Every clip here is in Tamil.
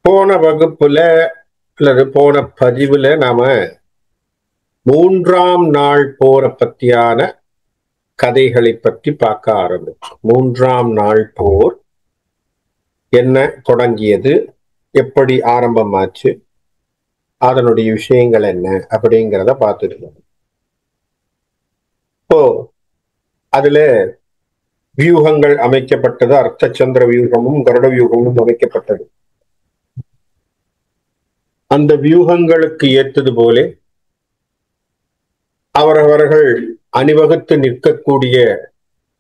போன வகுப்புல அல்லது போன பதிவுல நாம 3ஆம் நாள் போரை பத்தியான கதைகளை பற்றி பார்க்க ஆரம்பிச்சோம். 3ஆம் நாள் போர் என்ன தொடங்கியது, எப்படி ஆரம்பமாச்சு, அதனுடைய விஷயங்கள் என்ன அப்படிங்கிறத பார்த்துருக்கோம். இப்போ அதுல வியூகங்கள் அமைக்கப்பட்டது. அர்த்தச்சந்திர வியூகமும் கருட வியூகமும் அமைக்கப்பட்டது. அந்த வியூகங்களுக்கு ஏற்றது போலே அவரவர்கள் அணிவகுத்து நிற்கக்கூடிய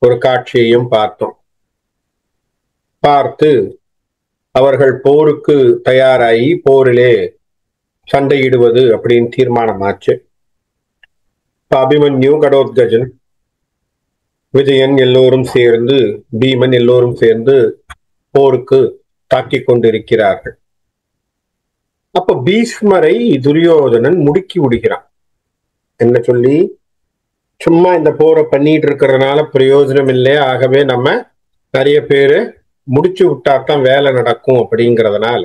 ஒரு காட்சியையும் பார்த்தோம். பார்த்து அவர்கள் போருக்கு தயாராகி போரிலே சண்டையிடுவது அப்படின்னு தீர்மானமாச்சு. அபிமன்யு, கடோத்கஜன், விஜயன் எல்லோரும் சேர்ந்து, பீமன் எல்லோரும் சேர்ந்து போருக்கு தாக்கிக் கொண்டிருக்கிறார்கள். அப்ப பீஷ்மரை துரியோதனன் முடுக்கி விடுகிறான். என்ன சொல்லி? சும்மா இந்த போரை பண்ணிட்டு இருக்கிறதுனால பிரயோஜனம் இல்லை, ஆகவே நம்ம நிறைய பேரு முடிச்சு விட்டாத்தான் வேலை நடக்கும் அப்படிங்கிறதுனால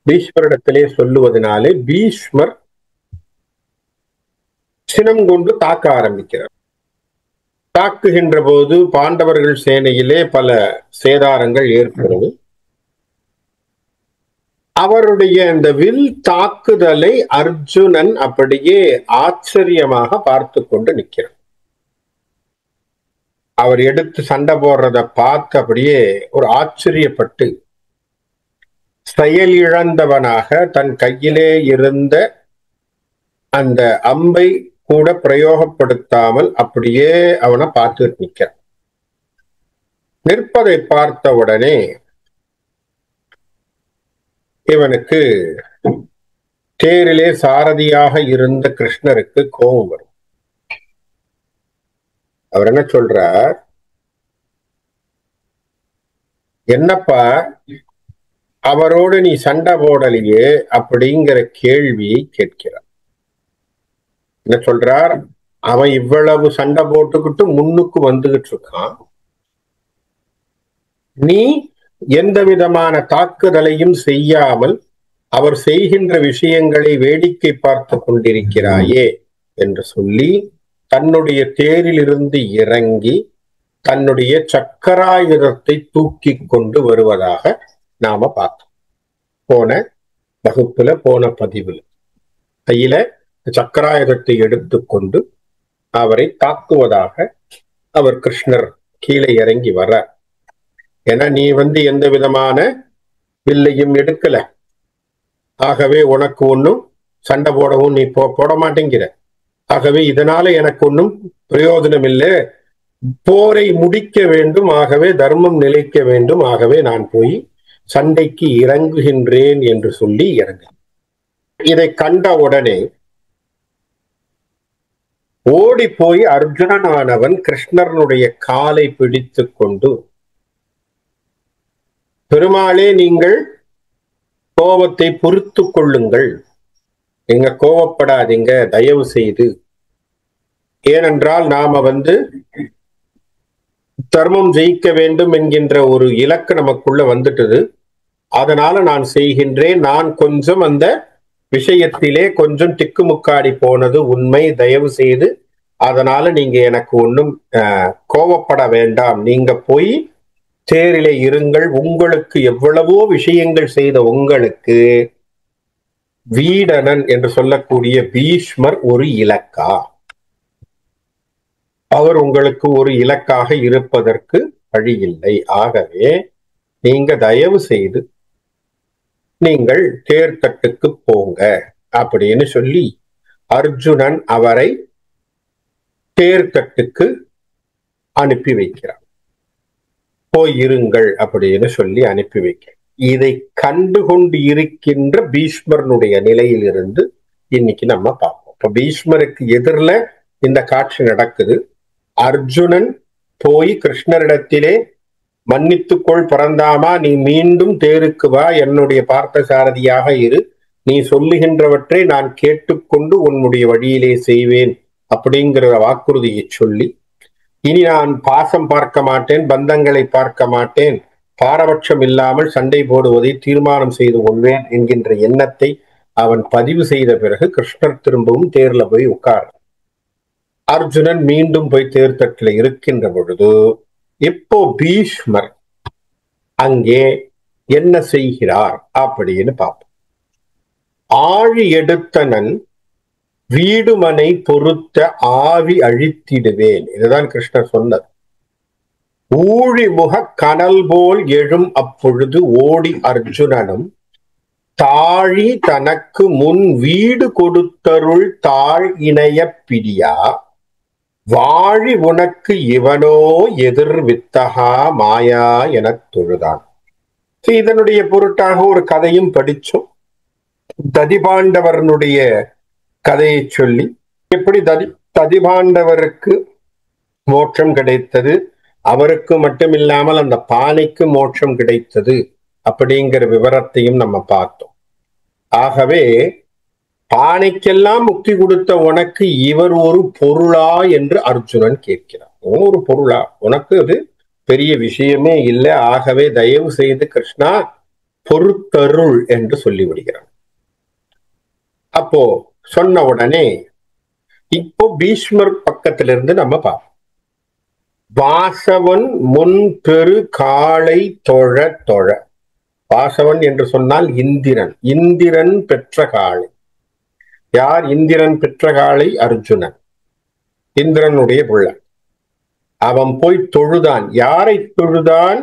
பீஷ்மரிடத்திலே சொல்லுவதனாலே பீஷ்மர் சினம் கொண்டு தாக்க ஆரம்பிக்கிறார். தாக்குகின்ற போது பாண்டவர்கள் சேனையிலே பல சேதாரங்கள் ஏற்படுது. அவருடைய இந்த வில் தாக்குதலை அர்ஜுனன் அப்படியே ஆச்சரியமாக பார்த்து கொண்டு நிற்கிறார். அவர் எடுத்து சண்டை போடுறத பார்த்து அப்படியே ஒரு ஆச்சரியப்பட்டு செயலிழந்தவனாக தன் கையிலே இருந்த அந்த அம்பை கூட பிரயோகப்படுத்தாமல் அப்படியே அவனை பார்த்து நிற்கிறான். நிற்பதை பார்த்த உடனே இவனுக்கு தேரிலே சாரதியாக இருந்த கிருஷ்ணருக்கு கோபம் வரும். அவர் என்ன சொல்றார்? என்னப்பா அவரோடு நீ சண்டை போடலையே அப்படிங்கிற கேள்வியை கேட்கிறார். என்ன சொல்றார்? அவன் இவ்வளவு சண்டை போட்டுக்கிட்டு முன்னுக்கு வந்துகிட்டு இருக்கான், நீ எந்த விதமான தாக்குதலையும் செய்யாமல் அவர் செய்கின்ற விஷயங்களை வேடிக்கை பார்த்து கொண்டிருக்கிறாயே என்று சொல்லி தன்னுடைய தேரிலிருந்து இறங்கி தன்னுடைய சக்கராயுதத்தை தூக்கி கொண்டு வருவதாக நாம பார்த்தோம். போன வகுப்புல, போன பதிவுல கையில சக்கராயுதத்தை எடுத்துக்கொண்டு அவரை தாக்குவதாக அவர் கிருஷ்ணர் கீழே இறங்கி வர்றார். ஏன்னா நீ எந்த விதமான வில்லையும் எடுக்கல, ஆகவே உனக்கு ஒன்னும் சண்டை போடவும் நீ போட மாட்டேங்கிற, ஆகவே இதனால எனக்கு ஒன்னும் பிரயோஜனம் இல்லை, போரை முடிக்க வேண்டும், ஆகவே தர்மம் நிலைக்க வேண்டும், ஆகவே நான் போய் சண்டைக்கு இறங்குகின்றேன் என்று சொல்லி இறங்க. இதை கண்ட உடனே ஓடி போய் அர்ஜுனனானவன் கிருஷ்ணனுடைய காலை பிடித்து கொண்டு, பெருமாளே நீங்கள் கோபத்தை பொறுத்து கொள்ளுங்கள், நீங்க கோபப்படாதீங்க தயவு செய்து, ஏனென்றால் நாம தர்மம் ஜெயிக்க வேண்டும் என்கின்ற ஒரு இலக்கு நமக்குள்ள வந்துட்டது, அதனால நான் செய்கின்றேன், நான் கொஞ்சம் அந்த விஷயத்திலே கொஞ்சம் திக்குமுக்காடி போனது உண்மை, தயவு செய்து அதனால நீங்க எனக்கு ஒன்றும் கோபப்பட வேண்டாம், நீங்க போய் தேரிலே இருங்கள், உங்களுக்கு எவ்வளவோ விஷயங்கள் செய்த உங்களுக்கு வீடனன் என்று சொல்லக்கூடிய பீஷ்மர் ஒரு இலக்கா? அவர் உங்களுக்கு ஒரு இலக்காக இருப்பதற்கு வழியில்லை, ஆகவே நீங்க தயவு செய்து நீங்கள் தேர்தட்டுக்கு போங்க அப்படின்னு சொல்லி அர்ஜுனன் அவரை தேர்தட்டுக்கு அனுப்பி வைக்கிறார். போய் இருங்கள் அப்படின்னு சொல்லி அனுப்பி வைக்க. இதை கண்டுகொண்டு இருக்கின்ற பீஷ்மரனுடைய நிலையிலிருந்து இன்னைக்கு நம்ம பார்ப்போம். இப்ப பீஷ்மருக்கு எதிரில் இந்த காட்சி நடக்குது. அர்ஜுனன் போய் கிருஷ்ணரிடத்திலே மன்னித்துக்கொள் பரந்தாமா, நீ மீண்டும் தேருக்கு வா, என்னுடைய பார்த்த சாரதியாக இரு, நீ சொல்லுகின்றவற்றை நான் கேட்டுக்கொண்டு உன்னுடைய வழியிலே செய்வேன் அப்படிங்கிற வாக்குறுதியை சொல்லி, இனி நான் பாசம் பார்க்க மாட்டேன், பந்தங்களை பார்க்க மாட்டேன், பாரபட்சம் இல்லாமல் சண்டை போடுவதை தீர்மானம் செய்து கொள்வேன் என்கின்ற எண்ணத்தை அவன் பதிவு செய்த பிறகு கிருஷ்ணர் திரும்பவும் தேர்ல போய் உட்கார். அர்ஜுனன் மீண்டும் போய் தேர்தட்டில் இருக்கின்ற பொழுது இப்போ பீஷ்மர் அங்கே என்ன செய்கிறார் அப்படின்னு பார்ப்போம். ஆழி எடுத்தனன் வீடுமனை பொறுத்த ஆவி அழித்திடுவேன், இதுதான் கிருஷ்ணர் சொன்னார். ஊழி முக கனல் போல் எழும் அப்பொழுது ஓடி அர்ஜுனனும் தாழி தனக்கு முன் வீடு கொடுத்தருள் தாழ் இணைய பிடியா வாழி உனக்கு இவனோ எதிர் வித்தகா மாயா எனத் தொழுதான். இதனுடைய பொருட்டாக ஒரு கதையும் படிச்சோம். ததிபாண்டவனுடைய கதையை சொல்லி எப்படி ததிபாண்டவருக்கு மோட்சம் கிடைத்தது, அவருக்கு மட்டுமில்லாமல் அந்த பானைக்கு மோட்சம் கிடைத்தது அப்படிங்கிற விவரத்தையும் நம்ம பார்த்தோம். ஆகவே பானைக்கெல்லாம் முக்தி கொடுத்த உனக்கு இவர் ஒரு பொருளா என்று அர்ஜுனன் கேட்கிறார். ஒரு பொருளா? உனக்கு அது பெரிய விஷயமே இல்லை, ஆகவே தயவு செய்து கிருஷ்ணா பொறுத்தருள் என்று சொல்லிவிடுகிறான். அப்போ சொன்ன உடனே இப்போ பீஷ்மர் பக்கத்திலிருந்து நம்ம பார்ப்போம். வாசவன் முன் பெரு காளை தொழ தொழ. வாசவன் என்று சொன்னால் இந்திரன். இந்திரன் பெற்ற காளை. யார் இந்திரன் பெற்ற காளை? அர்ஜுனன், இந்திரனுடைய புள்ள. அவன் போய் தொழுதான். யாரை தொழுதான்?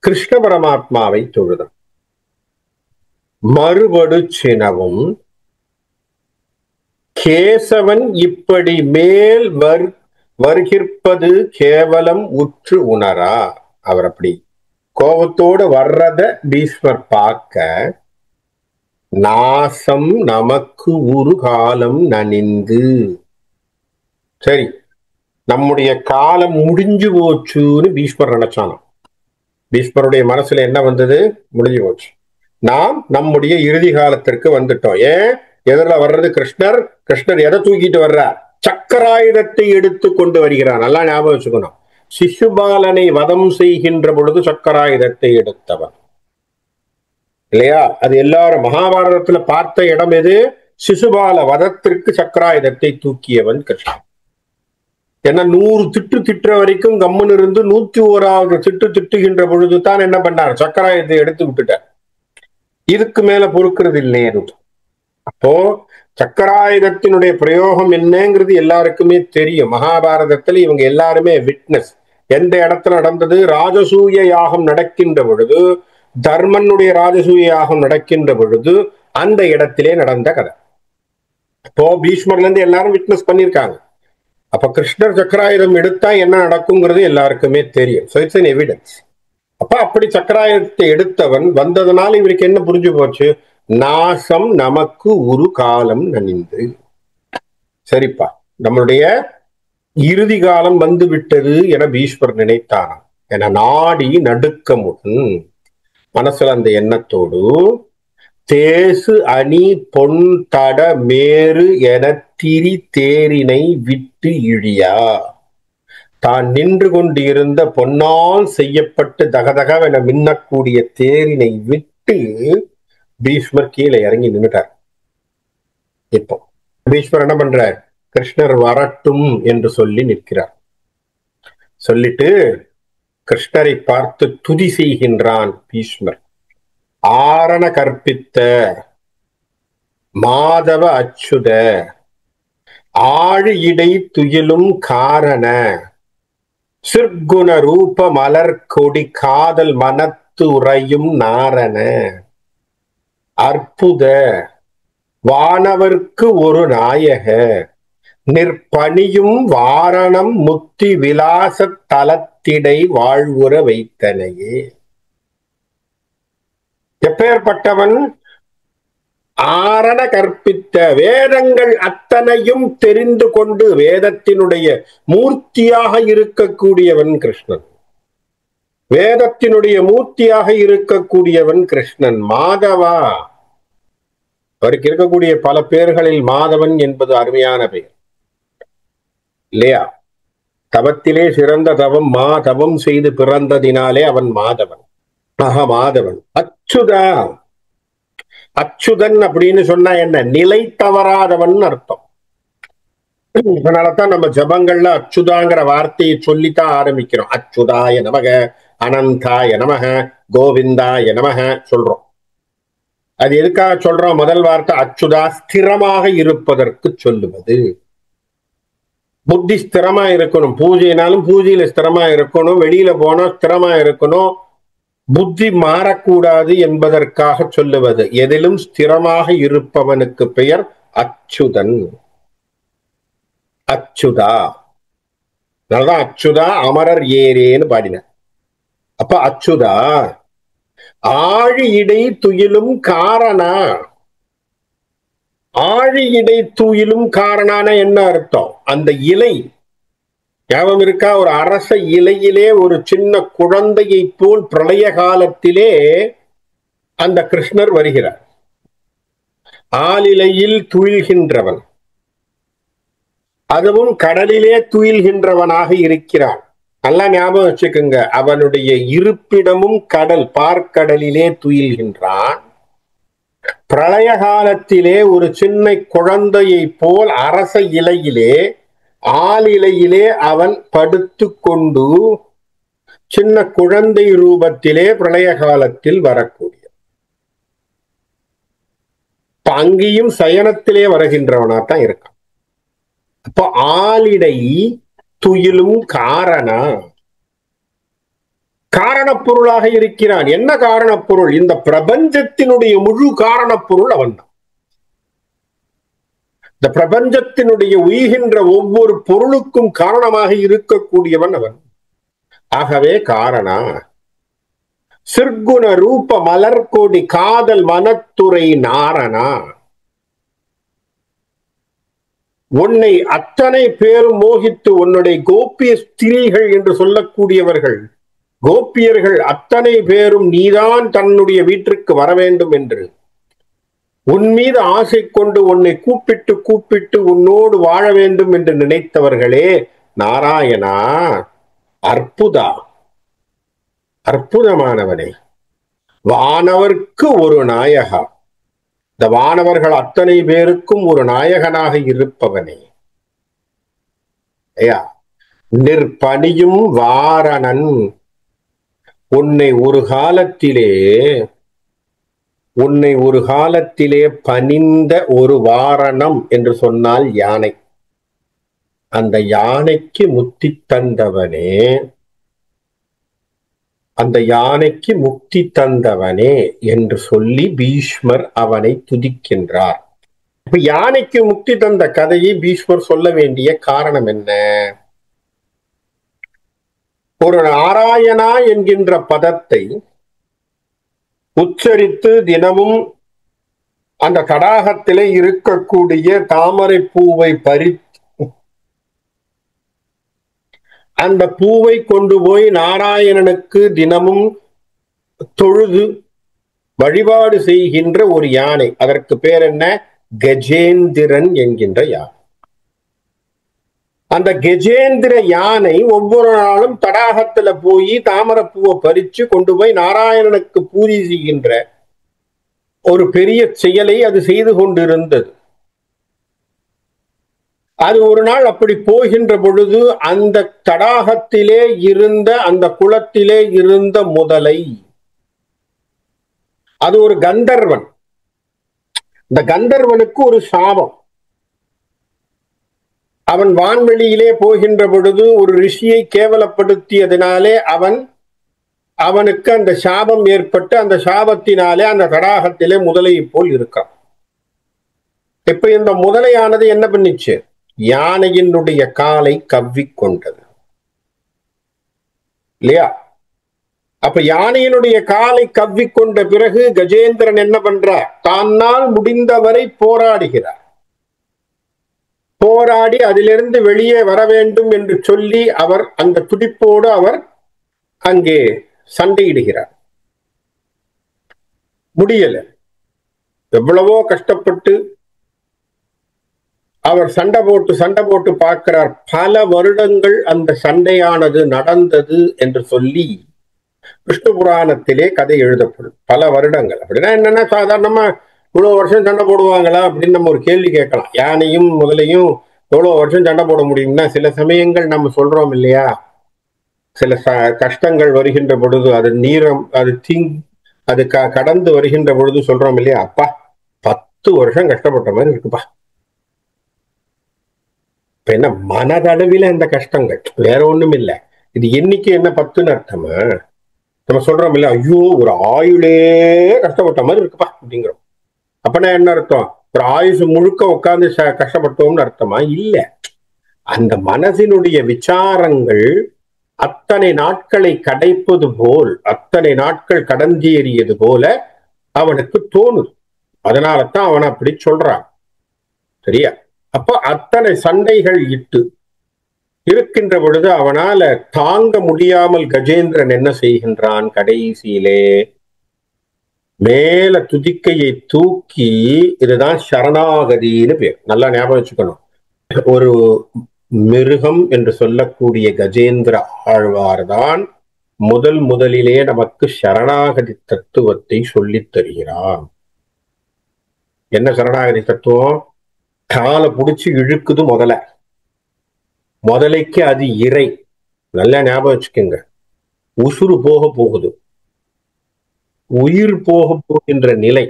கிருஷ்ண பரமாத்மாவை தொழுதான். மறுபடு சினவும் கேசவன் இப்படி மேல் வருகிற்பது கேவலம் உற்று உணரா. அவர் அப்படி கோபத்தோடு வர்றத பீஷ்மர் பார்க்க, நாசம் நமக்கு ஒரு காலம் நனிந்து, சரி நம்முடைய காலம் முடிஞ்சு போச்சுன்னு பீஷ்மர் நினைச்சானாம். பீஷ்மருடைய மனசுல என்ன வந்தது? முடிஞ்சு போச்சு, நாம் நம்முடைய இறுதி காலத்திற்கு வந்துட்டோம். ஏன் எதிரில் வர்றது கிருஷ்ணர். கிருஷ்ணர் எதை தூக்கிட்டு வர்றார்? சக்கராயுதத்தை எடுத்து கொண்டு வருகிறார். நல்லா ஞாபகம் வச்சுக்கணும். சிசுபாலனை வதம் செய்கின்ற பொழுது சக்கராயுதத்தை எடுத்தவன் இல்லையா? அது எல்லாரும் மகாபாரதத்துல பார்த்த இடம் எது? சிசுபால வதத்திற்கு சக்கராயுதத்தை தூக்கியவன் கிருஷ்ணன். ஏன்னா 100 திட்டு திட்டுற வரைக்கும் கம்முன்னு இருந்து 101வது திட்டு திட்டுகின்ற பொழுதுதான் என்ன பண்ணார்? சக்கராயுதத்தை எடுத்து விட்டுட்டார். இதுக்கு மேல பொறுக்கிறது இல்லையே. அப்போ சக்கராயுதத்தினுடைய பிரயோகம் என்னங்கிறது எல்லாருக்குமே தெரியும். மகாபாரதத்துல இவங்க எல்லாருமே விட்னஸ். எந்த இடத்துல நடந்தது? ராஜசூய யாகம் நடக்கின்ற பொழுது, தர்மனுடைய ராஜசூய யாகம் நடக்கின்ற பொழுது அந்த இடத்திலே நடந்த கதை. இப்போ பீஷ்மர்ல இருந்து எல்லாரும் விட்னஸ் பண்ணிருக்காங்க. அப்ப கிருஷ்ணர் சக்கராயுதம் எடுத்தா என்ன நடக்குங்கிறது எல்லாருக்குமே தெரியும். So it's an evidence. அப்ப அப்படி சக்கராயுதத்தை எடுத்தவன் வந்ததுனால இவருக்கு என்ன புரிஞ்சு போச்சு? நாசம் நமக்கு ஒரு காலம் நனிந்து. சரிப்பா, நம்மளுடைய இறுதி காலம் வந்து விட்டது என பீஷ்மர் நினைத்தாராம். என நாடி நடுக்கமுடன் மனசுல அந்த எண்ணத்தோடு தேசு அணி பொன் தட மேறு என திரி தேரினை விட்டு இழியா. தான் நின்று கொண்டிருந்த பொன்னால் செய்யப்பட்டு தகதகவென மின்னக்கூடிய தேரினை விட்டு பீஷ்மர் கீழே இறங்கி நின்றுட்டார். இப்போ பீஷ்மர் என்ன பண்றார்? கிருஷ்ணர் வரட்டும் என்று சொல்லி நிற்கிறார். சொல்லிட்டு கிருஷ்ணரை பார்த்து துதி செய்கின்றான் பீஷ்மர். ஆரண கற்பித்த மாதவ அச்சுத ஆழி இடை துயிலும் காரண சிற்குண ரூப மலர் கொடி காதல் மனத்து உறையும் நாரண அற்புத வானவர்க்கு ஒரு நாயக நிற்பணியும் வாரணம் முத்தி விலாச தலத்திடை வாழ்வுற வைத்தனையே. எப்பேற்பட்டவன்? ஆரண கற்பித்த, வேதங்கள் அத்தனையும் தெரிந்து கொண்டு வேதத்தினுடைய மூர்த்தியாக இருக்கக்கூடியவன் கிருஷ்ணன். வேதத்தினுடைய மூர்த்தியாக இருக்கக்கூடியவன் கிருஷ்ணன். மாதவா, அவருக்கு இருக்கக்கூடிய பல பேர்களில் மாதவன் என்பது அருமையான பெயர் இல்லையா? தவத்திலே சிறந்த தவம் தவம் செய்து பிறந்ததினாலே அவன் மாதவன். மாதவன். அச்சுதா, அச்சுதன் அப்படின்னு சொன்னா என்ன? நிலை தவறாதவன் அர்த்தம். அதனாலதான் நம்ம ஜபங்கள்ல அச்சுதாங்கிற வார்த்தையை சொல்லித்தான் ஆரம்பிக்கிறோம். அச்சுதாய நமக, அனந்தாய நமக, கோவிந்தாய நமக சொல்றோம். அது எதுக்காக சொல்றோம்? முதல் வார்த்தை அச்சுதா, ஸ்திரமாக இருப்பதற்கு சொல்லுவது. புத்தி ஸ்திரமா இருக்கணும். பூஜைனாலும் பூஜையில ஸ்திரமா இருக்கணும், வெளியில போனா ஸ்திரமா இருக்கணும், புத்தி மாறக்கூடாது என்பதற்காக சொல்லுவது. எதிலும் ஸ்திரமாக இருப்பவனுக்கு பெயர் அச்சுதன். அச்சுதா. அதனாலதான் அச்சுதா அமரர் ஏரேன்னு பாடின. அப்ப அச்சுதா ஆழி இடை துயிலும் காரணா. ஆழி இடை துயிலும் காரணான என்ன அர்த்தம்? அந்த இலை ஞாபகம் இருக்கா? ஒரு அரச இலையிலே ஒரு சின்ன குழந்தையை போல் பிரளய காலத்திலே அந்த கிருஷ்ணர் வருகிறார். ஆலிலையில் துயில்கின்றவன், அதுவும் கடலிலே துயில்கின்றவனாக இருக்கிறான். நல்லா ஞாபகம் வச்சுக்கோங்க, அவனுடைய இருப்பிடமும் கடல், பார்க்கடலிலே துயில்கின்றான். பிரளய காலத்திலே ஒரு சின்ன குழந்தையை போல் அரச இலையிலே, ஆலிலையிலே அவன் படுத்து கொண்டு சின்ன குழந்தை ரூபத்திலே பிரளய காலத்தில் வரக்கூடிய, அங்கேயும் சயனத்திலே வருகின்றவனாத்தான் இருக்கான். அப்ப ஆலிடை துயிலும் காரணா, காரணப்பொருளாக இருக்கிறான். என்ன காரணப்பொருள்? இந்த பிரபஞ்சத்தினுடைய முழு காரணப்பொருள் அவன் தான். இந்த பிரபஞ்சத்தினுடைய உயிர்கின்ற ஒவ்வொரு பொருளுக்கும் காரணமாக இருக்கக்கூடியவன் அவன். ஆகவே காரணா. சிற்குண ரூப மலர்கொடி காதல் மனத்துறை நாரணா. உன்னை அத்தனை பேரும் மோகித்து, உன்னுடைய கோபிய ஸ்திரீகள் என்று சொல்லக்கூடியவர்கள், கோபியர்கள் அத்தனை பேரும் நீதான் தன்னுடைய வீட்டிற்கு வர வேண்டும் என்று உன் மீது ஆசை கொண்டு உன்னை கூப்பிட்டு கூப்பிட்டு உன்னோடு வாழ வேண்டும் என்று நினைத்தவர்களே நாராயணா, அற்புதா, அற்புதமானவனே, வானவர்க்கு ஒரு நாயகா, இந்த வானவர்கள் அத்தனை பேருக்கும் ஒரு நாயகனாக இருப்பவனே, நிற்பணியும் வாரணன். உன்னை ஒரு காலத்திலே பணிந்த ஒரு வாரணம் என்று சொன்னால் யானை. அந்த யானைக்கு முக்தி தந்தவனே, அந்த யானைக்கு முக்தி தந்தவனே என்று சொல்லி பீஷ்மர் அவனை துதிக்கின்றார். இப்ப யானைக்கு முக்தி தந்த கதையை பீஷ்மர் சொல்ல வேண்டிய காரணம் என்ன? ஒரு நாராயணா என்கின்ற பதத்தை உச்சரித்து தினமும் அந்த தடாகத்திலே இருக்கக்கூடிய தாமரை பூவை பறித்து அந்த பூவை கொண்டு போய் நாராயணனுக்கு தினமும் தொழுது வழிபாடு செய்கின்ற ஒரு யானை. அதற்கு பேர் என்ன? கஜேந்திரன் என்கின்ற யானை. அந்த கஜேந்திர யானை ஒவ்வொரு நாளும் தடாகத்துல போய் தாமரப்பூவை பறிச்சு கொண்டு போய் நாராயணனுக்கு பூஜை செய்கின்ற ஒரு பெரிய செயலை அது செய்து கொண்டிருந்தது. அது ஒரு நாள் அப்படி போகின்ற பொழுது அந்த தடாகத்திலே இருந்த, அந்த குளத்திலே இருந்த முதலை, அது ஒரு கந்தர்வன். இந்த கந்தர்வனுக்கு ஒரு சாபம். அவன் வான்வெளியிலே போகின்ற பொழுது ஒரு ரிஷியை கேவலப்படுத்தியதினாலே அவனுக்கு அந்த சாபம் ஏற்பட்டு, அந்த சாபத்தினாலே அந்த தடாகத்திலே முதலை போல் இருக்கான். இப்ப இந்த முதலையானது என்ன பண்ணிச்சு? யானையினுடைய காலை கவ்விக்கொண்டது இல்லையா? அப்ப யானையினுடைய காலை கவ்விக்கொண்ட பிறகு கஜேந்திரன் என்ன பண்றார்? தன்னால் முடிந்தவரை போராடுகிறார். போராடி அதிலிருந்து வெளியே வர வேண்டும் என்று சொல்லி அவர் அந்த துடிப்போடு அவர் அங்கே சண்டையிடுகிறார். முடியல. எவ்வளவோ கஷ்டப்பட்டு அவர் சண்டை போட்டு பார்க்கிறார். பல வருடங்கள் அந்த சண்டையானது நடந்தது என்று சொல்லி விஷ்ணு புராணத்திலே கதை எழுதப்படும் பல வருடங்கள். அப்படின்னா என்னன்னா, சாதாரணமா இவ்வளவு வருஷம் சண்டை போடுவாங்களா அப்படின்னு நம்ம ஒரு கேள்வி கேட்கலாம். யானையும் முதலையும் எவ்வளவு வருஷம் சண்டை போட முடியும்னா, சில சமயங்கள் நம்ம சொல்றோம் இல்லையா, சில கஷ்டங்கள் வருகின்ற பொழுது அது நீரம் அது கடந்து வருகின்ற பொழுது சொல்றோம் இல்லையா, அப்பா 10 வருஷம் கஷ்டப்பட்ட மாதிரி இருக்குப்பா. இப்ப என்ன, மனதளவில இந்த கஷ்டங்கள் வேற ஒண்ணும் இல்லை. இது எண்ணிக்கை என்ன 10ன்னு அர்த்தமா? நம்ம சொல்றோம் இல்ல, ஐயோ ஒரு ஆயுளே கஷ்டப்பட்ட மாதிரி இருக்குப்பா அப்படிங்கிறோம். அப்பனா என்ன அர்த்தம்? ஒரு ஆயுசு முழுக்க உட்கார்ந்து கஷ்டப்பட்டோம்னு அர்த்தமா? இல்ல. அந்த மனதினுடைய விசாரங்கள் அத்தனை நாட்களை கடைப்பது போல், அத்தனை நாட்கள் கடந்தேறியது போல அவனுக்கு தோணுது. அதனாலதான் அவன் அப்படி சொல்றான். சரியா? அப்ப அத்தனை சண்டைகள் இட்டு இருக்கின்ற பொழுது அவனால தாங்க முடியாமல் கஜேந்திரன் என்ன செய்கின்றான், கடைசியிலே மேல துதிக்கையை தூக்கி, இதுதான் சரணாகதின்னு பேர், நல்லா ஞாபகம் வச்சுக்கணும். ஒரு மிருகம் என்று சொல்லக்கூடிய கஜேந்திர ஆழ்வார் தான் முதலிலே நமக்கு சரணாகதி தத்துவத்தை சொல்லித் தருகிறான். என்ன சரணாகதி தத்துவம்? காலை புடிச்சு இழுக்குது முதலைக்கு அது இறை. நல்லா ஞாபகம் வச்சுக்கோங்க. உசுறு போக போகுது, உயிர் போக போகின்ற நிலை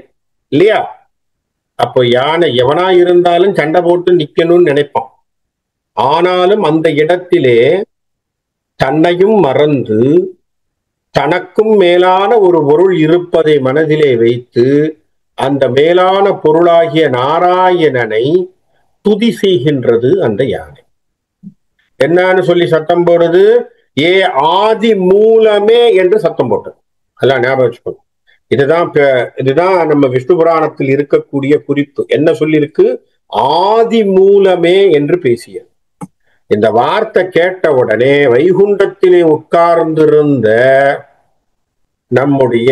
இல்லையா? அப்போ யானை எவனா இருந்தாலும் சண்டை போட்டு நிக்கணும்னு நினைப்பான். ஆனாலும் அந்த இடத்திலே தன்னையும் மறந்து தனக்கும் மேலான ஒரு பொருள் இருப்பதை மனதிலே வைத்து அந்த மேலான பொருளாகிய நாராயணனை துதி செய்கின்றது அந்த யானை. என்னன்னு சொல்லி சத்தம் போடுறது? ஏ ஆதி மூலமே என்று சத்தம் போட்டது. அதெல்லாம் ஞாபகம் வச்சுக்கணும். இதுதான் நம்ம விஷ்ணு புராணத்தில் இருக்கக்கூடிய குறிப்பு. என்ன சொல்லியிருக்கு? ஆதி மூலமே என்று பேசிய இந்த வார்த்தை கேட்ட உடனே வைகுண்டத்திலே உட்கார்ந்திருந்த நம்முடைய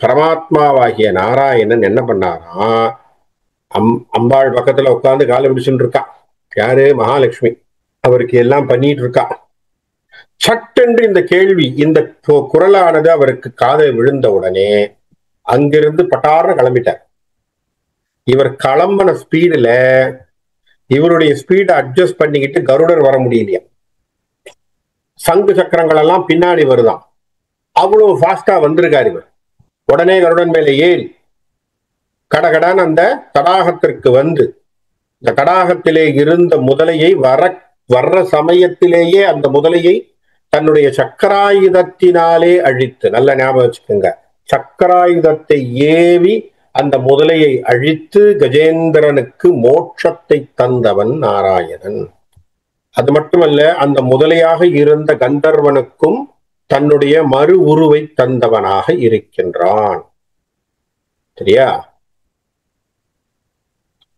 பரமாத்மாவாகிய நாராயணன் என்ன பண்ணாரா, அம்பாள் பக்கத்துல உட்கார்ந்து காலை பிடிச்சுட்டு இருக்கா. யாரு? மகாலட்சுமி. அவருக்கு எல்லாம் பண்ணிட்டு இருக்கா. சட்டென்று இந்த கேள்வி, இந்த குரலானது அவருக்கு காதை விழுந்த உடனே அங்கிருந்து பட்டார கிளம்பிட்டார். இவர் கிளம்பின ஸ்பீடுல இவருடைய ஸ்பீடை அட்ஜஸ்ட் பண்ணிக்கிட்டு கருடர் வர முடியலையா. சங்கு சக்கரங்கள் எல்லாம் பின்னாடி வருதான். அவ்வளவு ஃபாஸ்டா வந்திருக்காரு இவர். உடனே கருடன் மேல ஏறி கடகடான் அந்த தடாகத்திற்கு வந்து, இந்த தடாகத்திலே இருந்த முதலையை வர்ற சமயத்திலேயே அந்த முதலையை தன்னுடைய சக்கராயுதத்தினாலே அழித்து, நல்ல ஞாபகம் வச்சுக்கோங்க, சக்கராயுதத்தை ஏவி அந்த முதலையை அழித்து கஜேந்திரனுக்கு மோட்சத்தை தந்தவன் நாராயணன். அது மட்டுமல்ல, அந்த முதலையாக இருந்த கந்தர்வனுக்கும் தன்னுடைய மறு உருவை தந்தவனாக இருக்கின்றான். சரியா?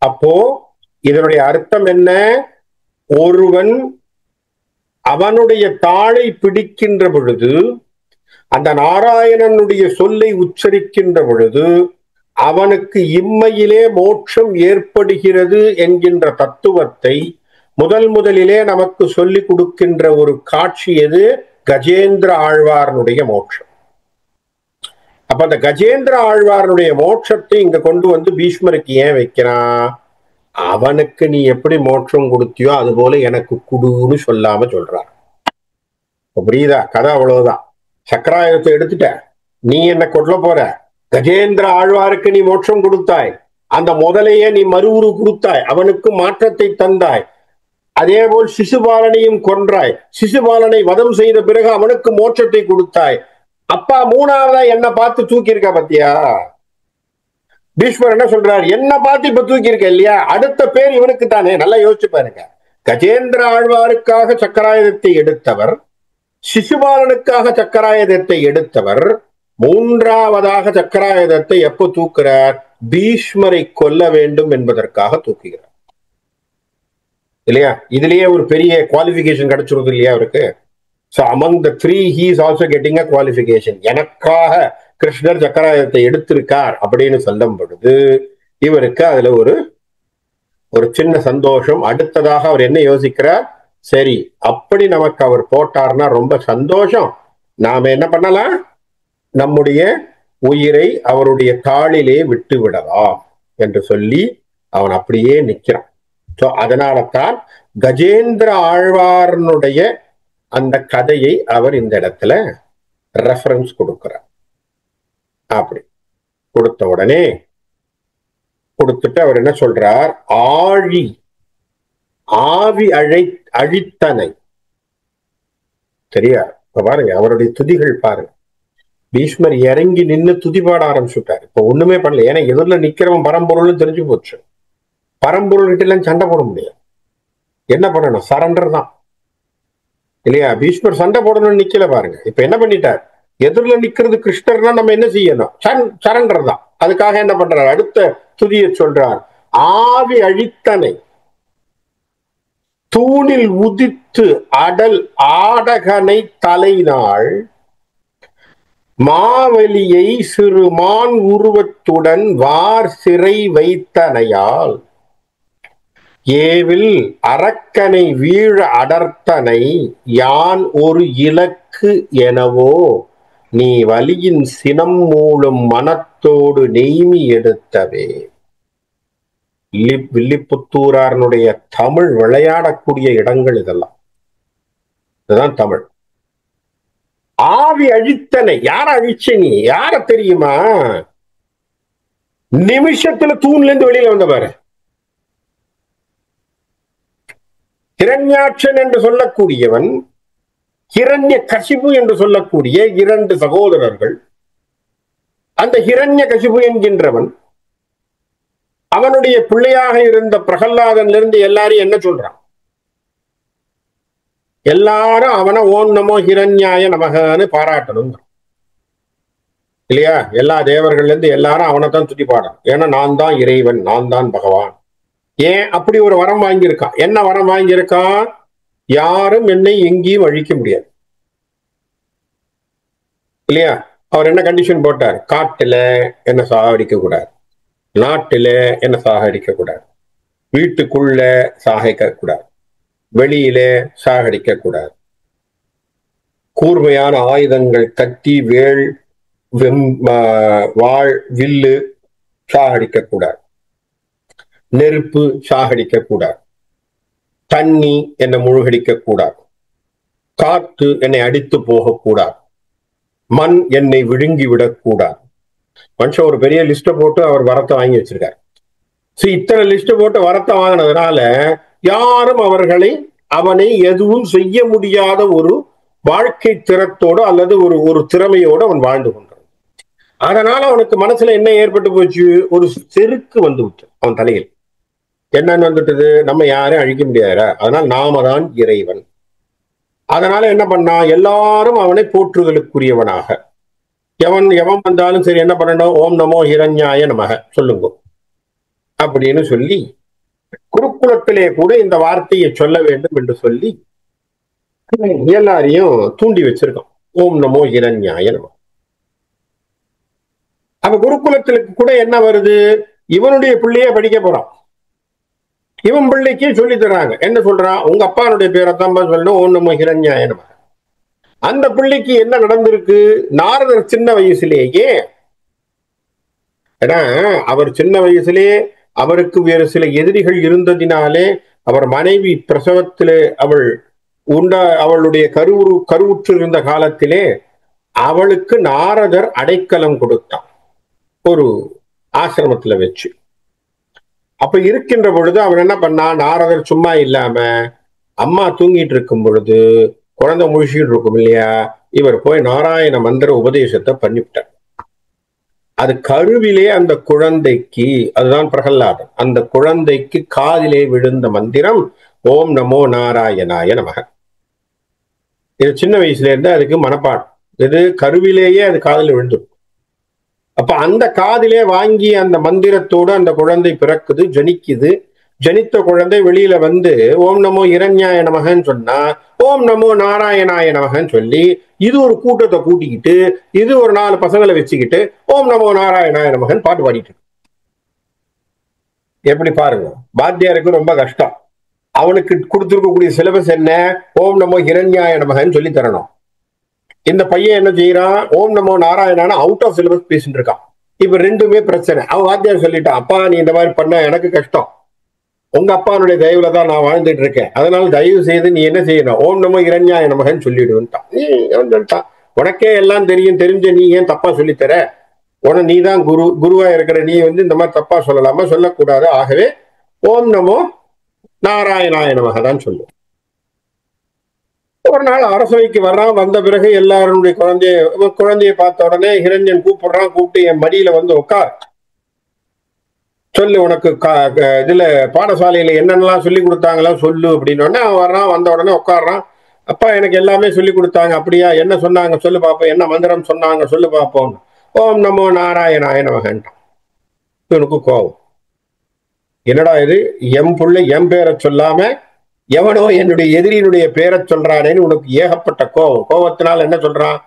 அப்போ இதனுடைய அர்த்தம் என்ன? ஒருவன் அவனுடைய தாளை பிடிக்கின்ற பொழுது, அந்த நாராயணனுடைய சொல்லை உச்சரிக்கின்ற பொழுது அவனுக்கு இம்மையிலே மோட்சம் ஏற்படுகிறது என்கின்ற தத்துவத்தை முதலிலே நமக்கு சொல்லி கொடுக்கின்ற ஒரு காட்சி எது? கஜேந்திர ஆழ்வாரனுடைய மோட்சம். அப்ப அந்த கஜேந்திர ஆழ்வாரனுடைய மோட்சத்தை இங்க கொண்டு வந்து பீஷ்மருக்கு ஏன் வைக்கிறான்? அவனுக்கு நீ எப்படி மோட்சம் கொடுத்தியோ அது போல எனக்கு குடுன்னு சொல்லாம சொல்றார். புரியுதா? கதை அவ்வளவுதான். சக்கராயுதத்தை எடுத்துட்ட, நீ என்ன கொல்ல போற? கஜேந்திர ஆழ்வாருக்கு நீ மோட்சம் கொடுத்தாய், அந்த முதலையே நீ மறுவுரு கொடுத்தாய், அவனுக்கு மாற்றத்தை தந்தாய். அதே போல் சிசுபாலனையும் கொன்றாய், சிசுபாலனை வதம் செய்த பிறகு அவனுக்கு மோட்சத்தை கொடுத்தாய். அப்பா மூணாவதா என்ன பார்த்து தூக்கி இருக்க பத்தியா? பீஷ்மர் என்ன சொல்றார்? என்ன பார்த்து இப்ப தூக்கி இருக்க இல்லையா, அடுத்த பேர் இவனுக்கு தானே. நல்லா யோசிச்சு பாருங்க. கஜேந்திர ஆழ்வாருக்காக சக்கராயுதத்தை எடுத்தவர், சிசுபாலனுக்காக சக்கராயுதத்தை எடுத்தவர், மூன்றாவதாக சக்கராயுதத்தை எப்போ தூக்குறார்? பீஷ்மரை கொல்ல வேண்டும் என்பதற்காக தூக்குகிறார் இல்லையா? இதுலயே ஒரு பெரிய குவாலிபிகேஷன் கிடைச்சிருது இல்லையா அவருக்கு. So among the three he is also getting a qualification. எனக்காக கிருஷ்ணர் சக்கராயுதத்தை எடுத்திருக்கார் அப்படின்னு சொல்லும் பொழுது இவருக்கு அதுல ஒரு சின்ன சந்தோஷம். அடுத்ததாக அவர் என்ன யோசிக்கிறார்? சரி, அப்படி நமக்கு அவர் போட்டார்னா ரொம்ப சந்தோஷம், நாம என்ன பண்ணலாம், நம்முடைய உயிரை அவருடைய தாளிலே விட்டு விடலாம் என்று சொல்லி அவன் அப்படியே நிற்கிறான். அதனால தான் கஜேந்திர ஆழ்வாரனுடைய அந்த கதையை அவர் இந்த இடத்துல ரெஃபரன்ஸ் கொடுக்கிறார். அப்படி கொடுத்த உடனே கொடுத்துட்டு அவர் என்ன சொல்றார், ஆவி அழித்தனை. சரியா? இப்ப பாருங்க அவருடைய துதிகள் பாருங்க. பீஷ்மர் இறங்கி நின்று துதி பாட ஆரம்பிச்சுட்டார். இப்ப ஒண்ணுமே பண்ணல. ஏன்னா எதிரில் நிக்கிறவன் பரம்பொருள்னு தெரிஞ்சு போச்சு. பரம்பொருள் கிட்ட எல்லாம் சண்டை போட முடியாது. என்ன பண்ணணும்? சரண்டர் தான் இல்லையா? பீஷ்மர் சண்டை போடணும்னு நிக்கல பாருங்க. இப்ப என்ன பண்ணிட்டார்? எதிரில் நிக்கிறது கிருஷ்ணர்னா நம்ம என்ன செய்யணும்? சரண்டர் தான். அதுக்காக என்ன பண்றார்? அடுத்த துதியை சொல்றார், ஆவி அழித்தனை தூணில் உதித்து அடல் ஆடகனை தலைநாள் மாவலியை சிறுமான் உருவத்துடன் வார் சிறை வைத்தனையால் ஏவில் அரக்கனை வீழ அடர்த்தனை யான் ஒரு இலக்கு எனவோ நீ வலியின் சினம் மூலம் மனத்தோடு நெய்மி எடுத்தவே. வில்லிபுத்தூராரனுடைய தமிழ் விளையாடக்கூடிய இடங்கள் இதெல்லாம். இதுதான் தமிழ். ஆவி அழித்தனை. யார அழிச்ச? நீ யார தெரியுமா? நிமிஷத்துல தூண்ல இருந்து வெளியில வந்த பாரு. ஹிரண்யாட்சன் என்று சொல்லக்கூடியவன், ஹிரண்ய கசிபு என்று சொல்லக்கூடிய 2 சகோதரர்கள். அந்த ஹிரண்ய கசிபு என்கின்றவன் அவனுடைய பிள்ளையாக இருந்த பிரகல்லாதன்ல இருந்து எல்லாரையும் என்ன சொல்றான்? எல்லாரும் அவனை ஓம் நமோ ஹிரண்யாய நமகன்னு பாராட்டணும் இல்லையா? எல்லா தேவர்கள்ல இருந்து எல்லாரும் அவனை தான் துதி பாடணும். ஏன்னா நான் தான் இறைவன், நான் தான் பகவான். ஏன் அப்படி ஒரு வரம் வாங்கியிருக்கான்? என்ன வரம் வாங்கியிருக்கான்? யாரும் என்னை எங்கேயும் அழிக்க முடியாது இல்லையா? அவர் என்ன கண்டிஷன் போட்டார்? காட்டுல என்ன சாகடிக்க கூடாது, நாட்டுல என்ன சாகடிக்க கூடாது, வீட்டுக்குள்ள சாகிக்க கூடாது, வெளியில சாகடிக்க கூடாது, கூர்மையான ஆயுதங்கள் கத்தி வேள் வாழ் வில்லு சாகடிக்க கூடாது, நெருப்பு சாகடிக்க கூடாது, தண்ணி என்னை முழுகடிக்க கூடாது, காத்து என்னை அடித்து போகக்கூடாது, மண் என்னை விழுங்கி விடக்கூடாது. மனுஷன் ஒரு பெரிய லிஸ்ட போட்டு அவர் வரத்தை வாங்கி வச்சிருக்காரு. இத்தனை லிஸ்ட் போட்டு வரத்தை வாங்கினதுனால யாரும் அவனை எதுவும் செய்ய முடியாத ஒரு வாழ்க்கை திறத்தோடு அல்லது ஒரு திறமையோடு அவன் வாழ்ந்து கொண்டான். அதனால அவனுக்கு மனசுல என்ன ஏற்பட்டு போச்சு? ஒரு செருக்கு வந்து விட்டு அவன் தலையில். என்னன்னு வந்துட்டது? நம்ம யாரையும் அழிக்க முடியாதா, அதனால் நாம தான் இறைவன். அதனால என்ன பண்ணா? எல்லாரும் அவனை போற்றுதலுக்குரியவனாக, எவன் வந்தாலும் சரி என்ன பண்ணணும்? ஓம் நமோ ஹிரண்யாய நமக சொல்லுங்க அப்படின்னு சொல்லி குருகுலத்திலே கூட இந்த வார்த்தையை சொல்ல வேண்டும் என்று சொல்லி எல்லாரையும் தூண்டி வச்சிருக்கோம். ஓம் நமோ ஹிரண்யாய நமக. அப்ப குருகுலத்திற்கு கூட என்ன வருது? இவனுடைய பிள்ளைய படிக்க போறான். இவன் பிள்ளைக்கே சொல்லி தர்றாங்க. என்ன சொல்றான்? உங்க அப்பானுடைய பேரை தான் சொல்லணும், ஓம் நமோ ஹிரண்யாய நமக. அந்த பிள்ளைக்கு என்ன நடந்திருக்கு? நாரதர் சின்ன வயசுலேயே, ஏன்னா அவர் சின்ன வயசுலேயே அவருக்கு வேறு சில எதிரிகள் இருந்ததினாலே அவர் மனைவி பிரசவத்திலே அவளுடைய கருவுற்று இருந்த காலத்திலே அவளுக்கு நாரதர் அடைக்கலம் கொடுத்தான் ஒரு ஆசிரமத்துல வச்சு. அப்ப இருக்கின்ற பொழுது அவன் என்ன பண்ணா? நாரதர் சும்மா இல்லாம அம்மா தூங்கிட்டு இருக்கும் பொழுது குழந்தை முழிச்சுட்டு இருக்கும் இல்லையா, இவர் போய் நாராயண மந்திர உபதேசத்தை பண்ணிவிட்டார். அது கருவிலே அந்த குழந்தைக்கு, அதுதான் பிரகல்லாதன், அந்த குழந்தைக்கு காதிலே விழுந்த மந்திரம் ஓம் நமோ நாராயணாய நமக. இது சின்ன வயசுல இருந்து அதுக்கு மனப்பாடம். இது கருவிலேயே அது காதில் விழுந்துடும். அப்ப அந்த காதிலே வாங்கி அந்த மந்திரத்தோடு அந்த குழந்தை பிறக்குது, ஜனிக்குது. ஜனித்த குழந்தை வெளியில வந்து ஓம் நமோ ஹிரண்யாய நமகன்னு சொன்னா ஓம் நமோ நாராயணாய நமகன்னு சொல்லி இது ஒரு கூட்டத்தை கூட்டிக்கிட்டு இது ஒரு 4 பசங்களை வச்சுக்கிட்டு ஓம் நமோ நாராயணாய நமகன் பாட்டு பாடிட்டு இருக்கு. எப்படி பாருங்க, வாத்தியாருக்கு ரொம்ப கஷ்டம். அவனுக்கு கொடுத்துருக்கக்கூடிய சிலபஸ் என்ன? ஓம் நமோ ஹிரண்யாய நமகன்னு சொல்லி தரணும். இந்த பையன் என்ன செய்யறான், ஓம் நமோ நாராயணான அவுட் ஆஃப் சிலபஸ் பேசிட்டு இருக்கான். இப்ப ரெண்டுமே பிரச்சனை. அவன் வாத்தியார் சொல்லிட்டான், அப்பா நீ இந்த மாதிரி பண்ண எனக்கு கஷ்டம், உங்க அப்பானுடைய தயவுல தான் நான் வாழ்ந்துட்டு இருக்கேன், அதனால தயவு செய்து நீ என்ன செய்யணும், ஓம் நமோ இரண்யாய நமகன்னு சொல்லிடுவான். உனக்கே எல்லாம் தெரியும், தெரிஞ்ச நீ ஏன் தப்பா சொல்லித்தர, உன நீ தான் குருவா இருக்கிற, நீ இந்த மாதிரி தப்பா சொல்லலாமா, சொல்லக்கூடாது, ஆகவே ஓம் நமோ நாராயணாய நமக தான் சொல்லு. ஒரு நாள் அரசவைக்கு வர்றான். வந்த பிறகு எல்லாருடைய குழந்தைய பார்த்த உடனே ஹிரண்யன் கூப்பிடுறான். கூப்பிட்டு என் மடியில உட்கார், சொல்லு உனக்கு இதுல பாடசாலையில என்னென்னலாம் சொல்லி கொடுத்தாங்களா சொல்லு அப்படின்னு. அவன் வர்றான். வந்த உடனே உட்காடுறான். அப்பா எனக்கு எல்லாமே சொல்லி கொடுத்தாங்க. அப்படியா, என்ன சொன்னாங்க சொல்லு பார்ப்போம், என்ன மந்திரம் சொன்னாங்க சொல்லு பார்ப்போம். ஓம் நமோ நாராயணாய நமகன்றான். இவனுக்கு கோபம், என்னடா இது, எம் பிள்ளை என் பேரை சொல்லாம எவனோ என்னுடைய எதிரியினுடைய பேரை சொல்றானேன்னு உனக்கு ஏகப்பட்ட கோபம். கோபத்தினால என்ன சொல்றான்,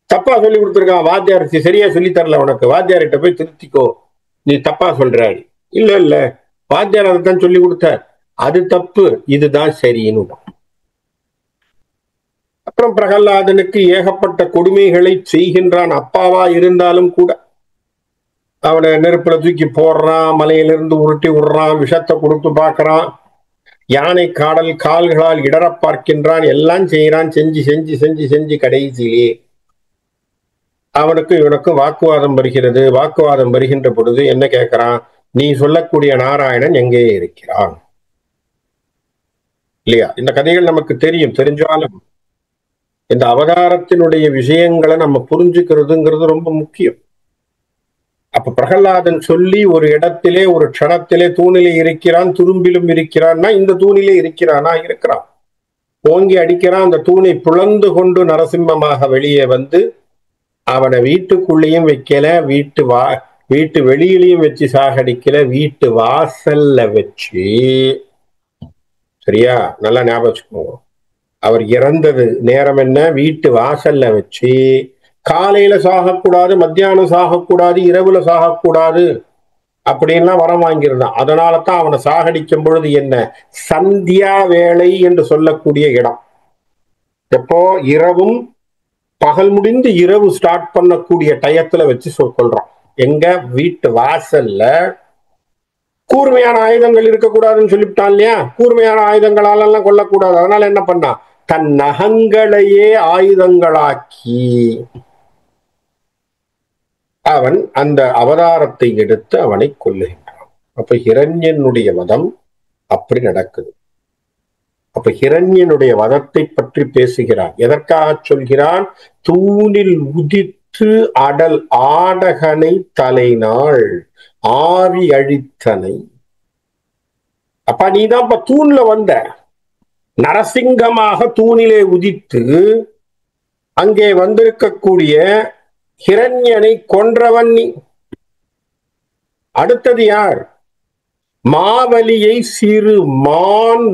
தப்பா சொல்லி கொடுத்துருக்கான் வாத்தியார், சரியா சொல்லி தரல உனக்கு, வாத்தியார்கிட்ட போய் திருத்திக்கோ, நீ தப்பா சொல்றாரு. இல்ல இல்ல வாத்தியார் அதைத்தான் சொல்லி கொடுத்தார், அது தப்பு, இதுதான் சரின்னு. அப்புறம் பிரகலாதனுக்கு ஏகப்பட்ட கொடுமைகளை செய்கின்றான். அப்பாவா இருந்தாலும் கூட அவனை நெருப்புல தூக்கி போடுறான், மலையிலிருந்து உருட்டி விடுறான், விஷத்தை கொடுத்து பார்க்கறான், யானை காடல் கால்களால் இடற பார்க்கின்றான், எல்லாம் செய்யறான். செஞ்சு செஞ்சு செஞ்சு செஞ்சு கடைசியிலே அவனுக்கு இவனுக்கு வாக்குவாதம் வருகிறது. வாக்குவாதம் வருகின்ற பொழுது என்ன கேட்கிறான், நீ சொல்லக்கூடிய நாராயணன் எங்கே இருக்கிறான் இல்லையா? இந்த கதைகள் நமக்கு தெரியும். தெரிஞ்சாலும் இந்த அவதாரத்தினுடைய விஷயங்களை நம்ம புரிஞ்சுக்கிறதுங்கிறது ரொம்ப முக்கியம். அப்ப பிரகலாதன் சொல்லி ஒரு இடத்திலே ஒரு க்ஷணத்திலே தூணிலே இருக்கிறான், துரும்பிலும் இருக்கிறான்னா இந்த தூணிலே இருக்கிறானா, இருக்கிறான். ஓங்கி அடிக்கிறான், அந்த தூணை பிளந்து கொண்டு நரசிம்மமாக வெளியே வந்து அவனை வீட்டுக்குள்ளேயும் வைக்கல, வீட்டு வெளியிலையும் வச்சு சாகடிக்கல, வீட்டு வாசல்ல வச்சு, சரியா நல்லா ஞாபகம் வச்சுக்கோங்க, அவர் இறந்தது நேரம் என்ன, வீட்டு வாசல்ல வச்சு, காலையில சாகக்கூடாது, மத்தியானம் சாகக்கூடாது, இரவுல சாகக்கூடாது அப்படின்லாம் வரம் வாங்கியிருந்தான். அதனால தான் அவனை சாகடிக்கும் பொழுது என்ன, சந்தியா வேளை என்று சொல்லக்கூடிய இடம். எப்போ இரவும் பகல் முடிந்து இரவு ஸ்டார்ட் பண்ணக்கூடிய டயத்துல வச்சு கொள்றான். எங்க வீட்டு வாசல்ல. கூர்மையான ஆயுதங்கள் இருக்கக்கூடாதுன்னு சொல்லிவிட்டான் இல்லையா, கூர்மையான ஆயுதங்களாலெல்லாம் கொல்லக்கூடாது. அதனால என்ன பண்ணா, தன் நகங்களையே ஆயுதங்களாக்கி அவன் அந்த அவதாரத்தை எடுத்து அவனை கொல்லுகின்றான். அப்ப ஹிரண்யனுடைய வதம் அப்படி நடக்குது. அப்ப ஹிரண்யனுடைய வதத்தை பற்றி பேசுகிறான். எதற்காக சொல்கிறான், தூணில் உதித்து அடல் ஆடகனை தலைநாள் ஆவி அழித்தனை. அப்ப நீதான் இப்ப தூண்ல வந்த, நரசிங்கமாக தூணிலே உதித்து அங்கே வந்திருக்கக்கூடிய ஹிரண்யனை கொன்றவன் நீ. அடுத்தது யார், மாவலியை சிறு மான்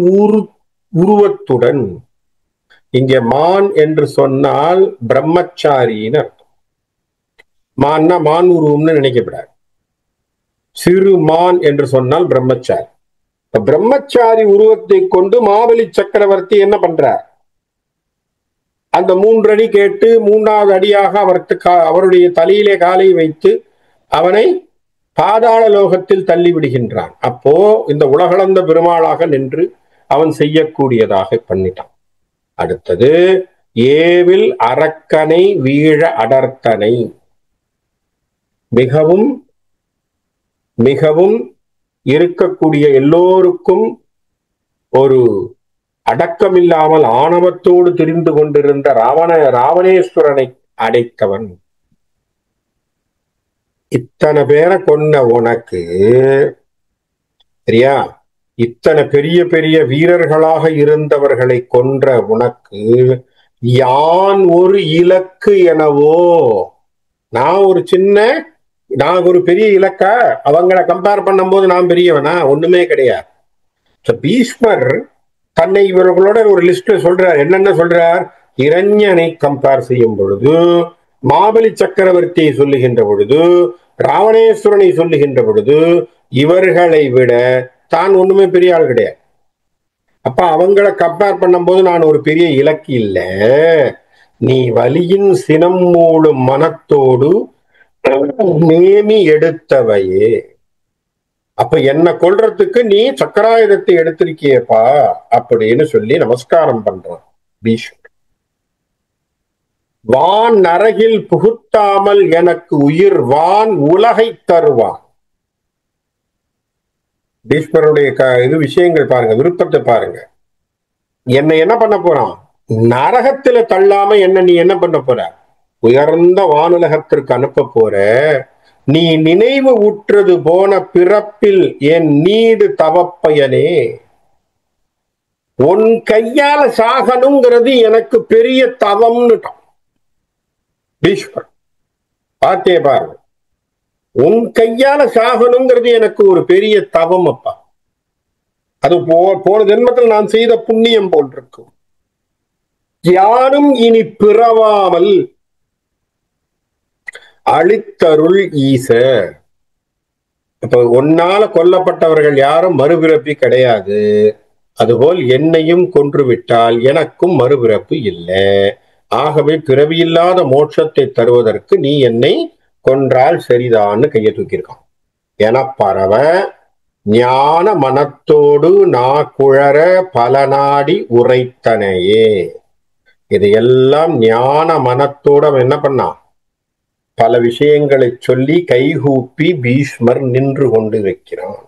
உருவத்துடன். இங்க மான் என்று சொன்னால் பிரம்மச்சாரின்னு அர்த்தம். மான்னா மான் உருவம்னு நினைக்கப்படாது. சிறு மான் என்று சொன்னால் பிரம்மச்சாரி. பிரம்மச்சாரி உருவத்தை கொண்டு மாவலி சக்கரவர்த்தி என்ன பண்றார், அந்த 3 அடி கேட்டு 3வது அடியாக அவருடைய தலையிலே காலை வைத்து அவனை பாதாள லோகத்தில் தள்ளி விடுகின்றான். அப்போ இந்த உலகளந்த பெருமாளாக நின்று அவன் செய்யக்கூடியதாக பண்ணிட்டான். அடுத்தது ஏவில் அரக்கனை வீழ அடர்த்தனை. மிகவும் மிகவும் இருக்கக்கூடிய எல்லோருக்கும் ஒரு அடக்கமில்லாமல் ஆணவத்தோடு திரிந்து கொண்டிருந்த ராவணேஸ்வரனை அடைத்தவன். இத்தனை பேரை கொன்ன உனக்கு, சரியா, இத்தனை பெரிய பெரிய வீரர்களாக இருந்தவர்களை கொன்ற உனக்கு யான் ஒரு இலக்கு எனவோ, நான் ஒரு பெரிய இலக்கா, அவங்களை கம்பேர் பண்ணும் போது நான் பெரியவனா, ஒண்ணுமே கிடையாது. பீஷ்மர் தன்னை இவர்களோட ஒரு லிஸ்ட்ல சொல்றார். என்னென்ன சொல்றார், இரண்யனை கம்பேர் செய்யும் பொழுது, மாபலி சக்கரவர்த்தியை சொல்லுகின்ற பொழுது, ராவணேஸ்வரனை சொல்லுகின்ற பொழுது, இவர்களை விட தான் ஒண்ணுமே பெரிய ஆள் கிடையாது. அப்ப அவங்களை கம்பேர் பண்ணும் போது நான் ஒரு பெரிய இலக்கு இல்லை, நீ வலியின் சினம் மூடும் மனத்தோடு நேமி எடுத்தவையே. அப்ப என்ன கொல்றதுக்கு நீ சக்கராயுதத்தை எடுத்திருக்கியப்பா அப்படின்னு சொல்லி நமஸ்காரம் பண்றான் பீஷ்மர். வான் நரகில் புகுத்தாமல் எனக்கு உயிர் வான் உலகை தருவான். பீஷ்மருடைய இது விஷயங்கள் பாருங்க, விருப்பத்தை பாருங்க. என்னை என்ன பண்ண போறான்? நரகத்துல தள்ளாம என்ன நீ என்ன பண்ண போற? உயர்ந்த வானுலகத்திற்கு அனுப்ப போற. நீ நினைவு உற்றது போன பிறப்பில் என் நீடு தவப்பயனே, உன் கையால சாகணுங்கிறது எனக்கு பெரிய தவம்னுட்டான் பீஷ்மர். பார்த்தே பாருங்க, உன் கையால சாகணுங்கிறது எனக்கு ஒரு பெரிய தவம் அப்பா. அது போன ஜென்மத்தில் நான் செய்த புண்ணியம் போல் இருக்கும். யாரும் இனி பிறவாமல் அளித்தருள் ஈச. இப்ப உன்னால கொல்லப்பட்டவர்கள் யாரும் மறுபிறப்பி கிடையாது. அதுபோல் என்னையும் கொன்று விட்டால் எனக்கும் மறுபிறப்பு இல்லை. ஆகவே பிறவியில்லாத மோட்சத்தை தருவதற்கு நீ என்னை கொன்றால் சரிதான்னு கையை தூக்கியிருக்கான். என பரவ ஞான மனத்தோடு நா குழற பல நாடி உரைத்தனையே. இதையெல்லாம் ஞான மனத்தோட என்ன பண்ணான்? பல விஷயங்களை சொல்லி கைகூப்பி பீஷ்மர் நின்று கொண்டு வைக்கிறான்.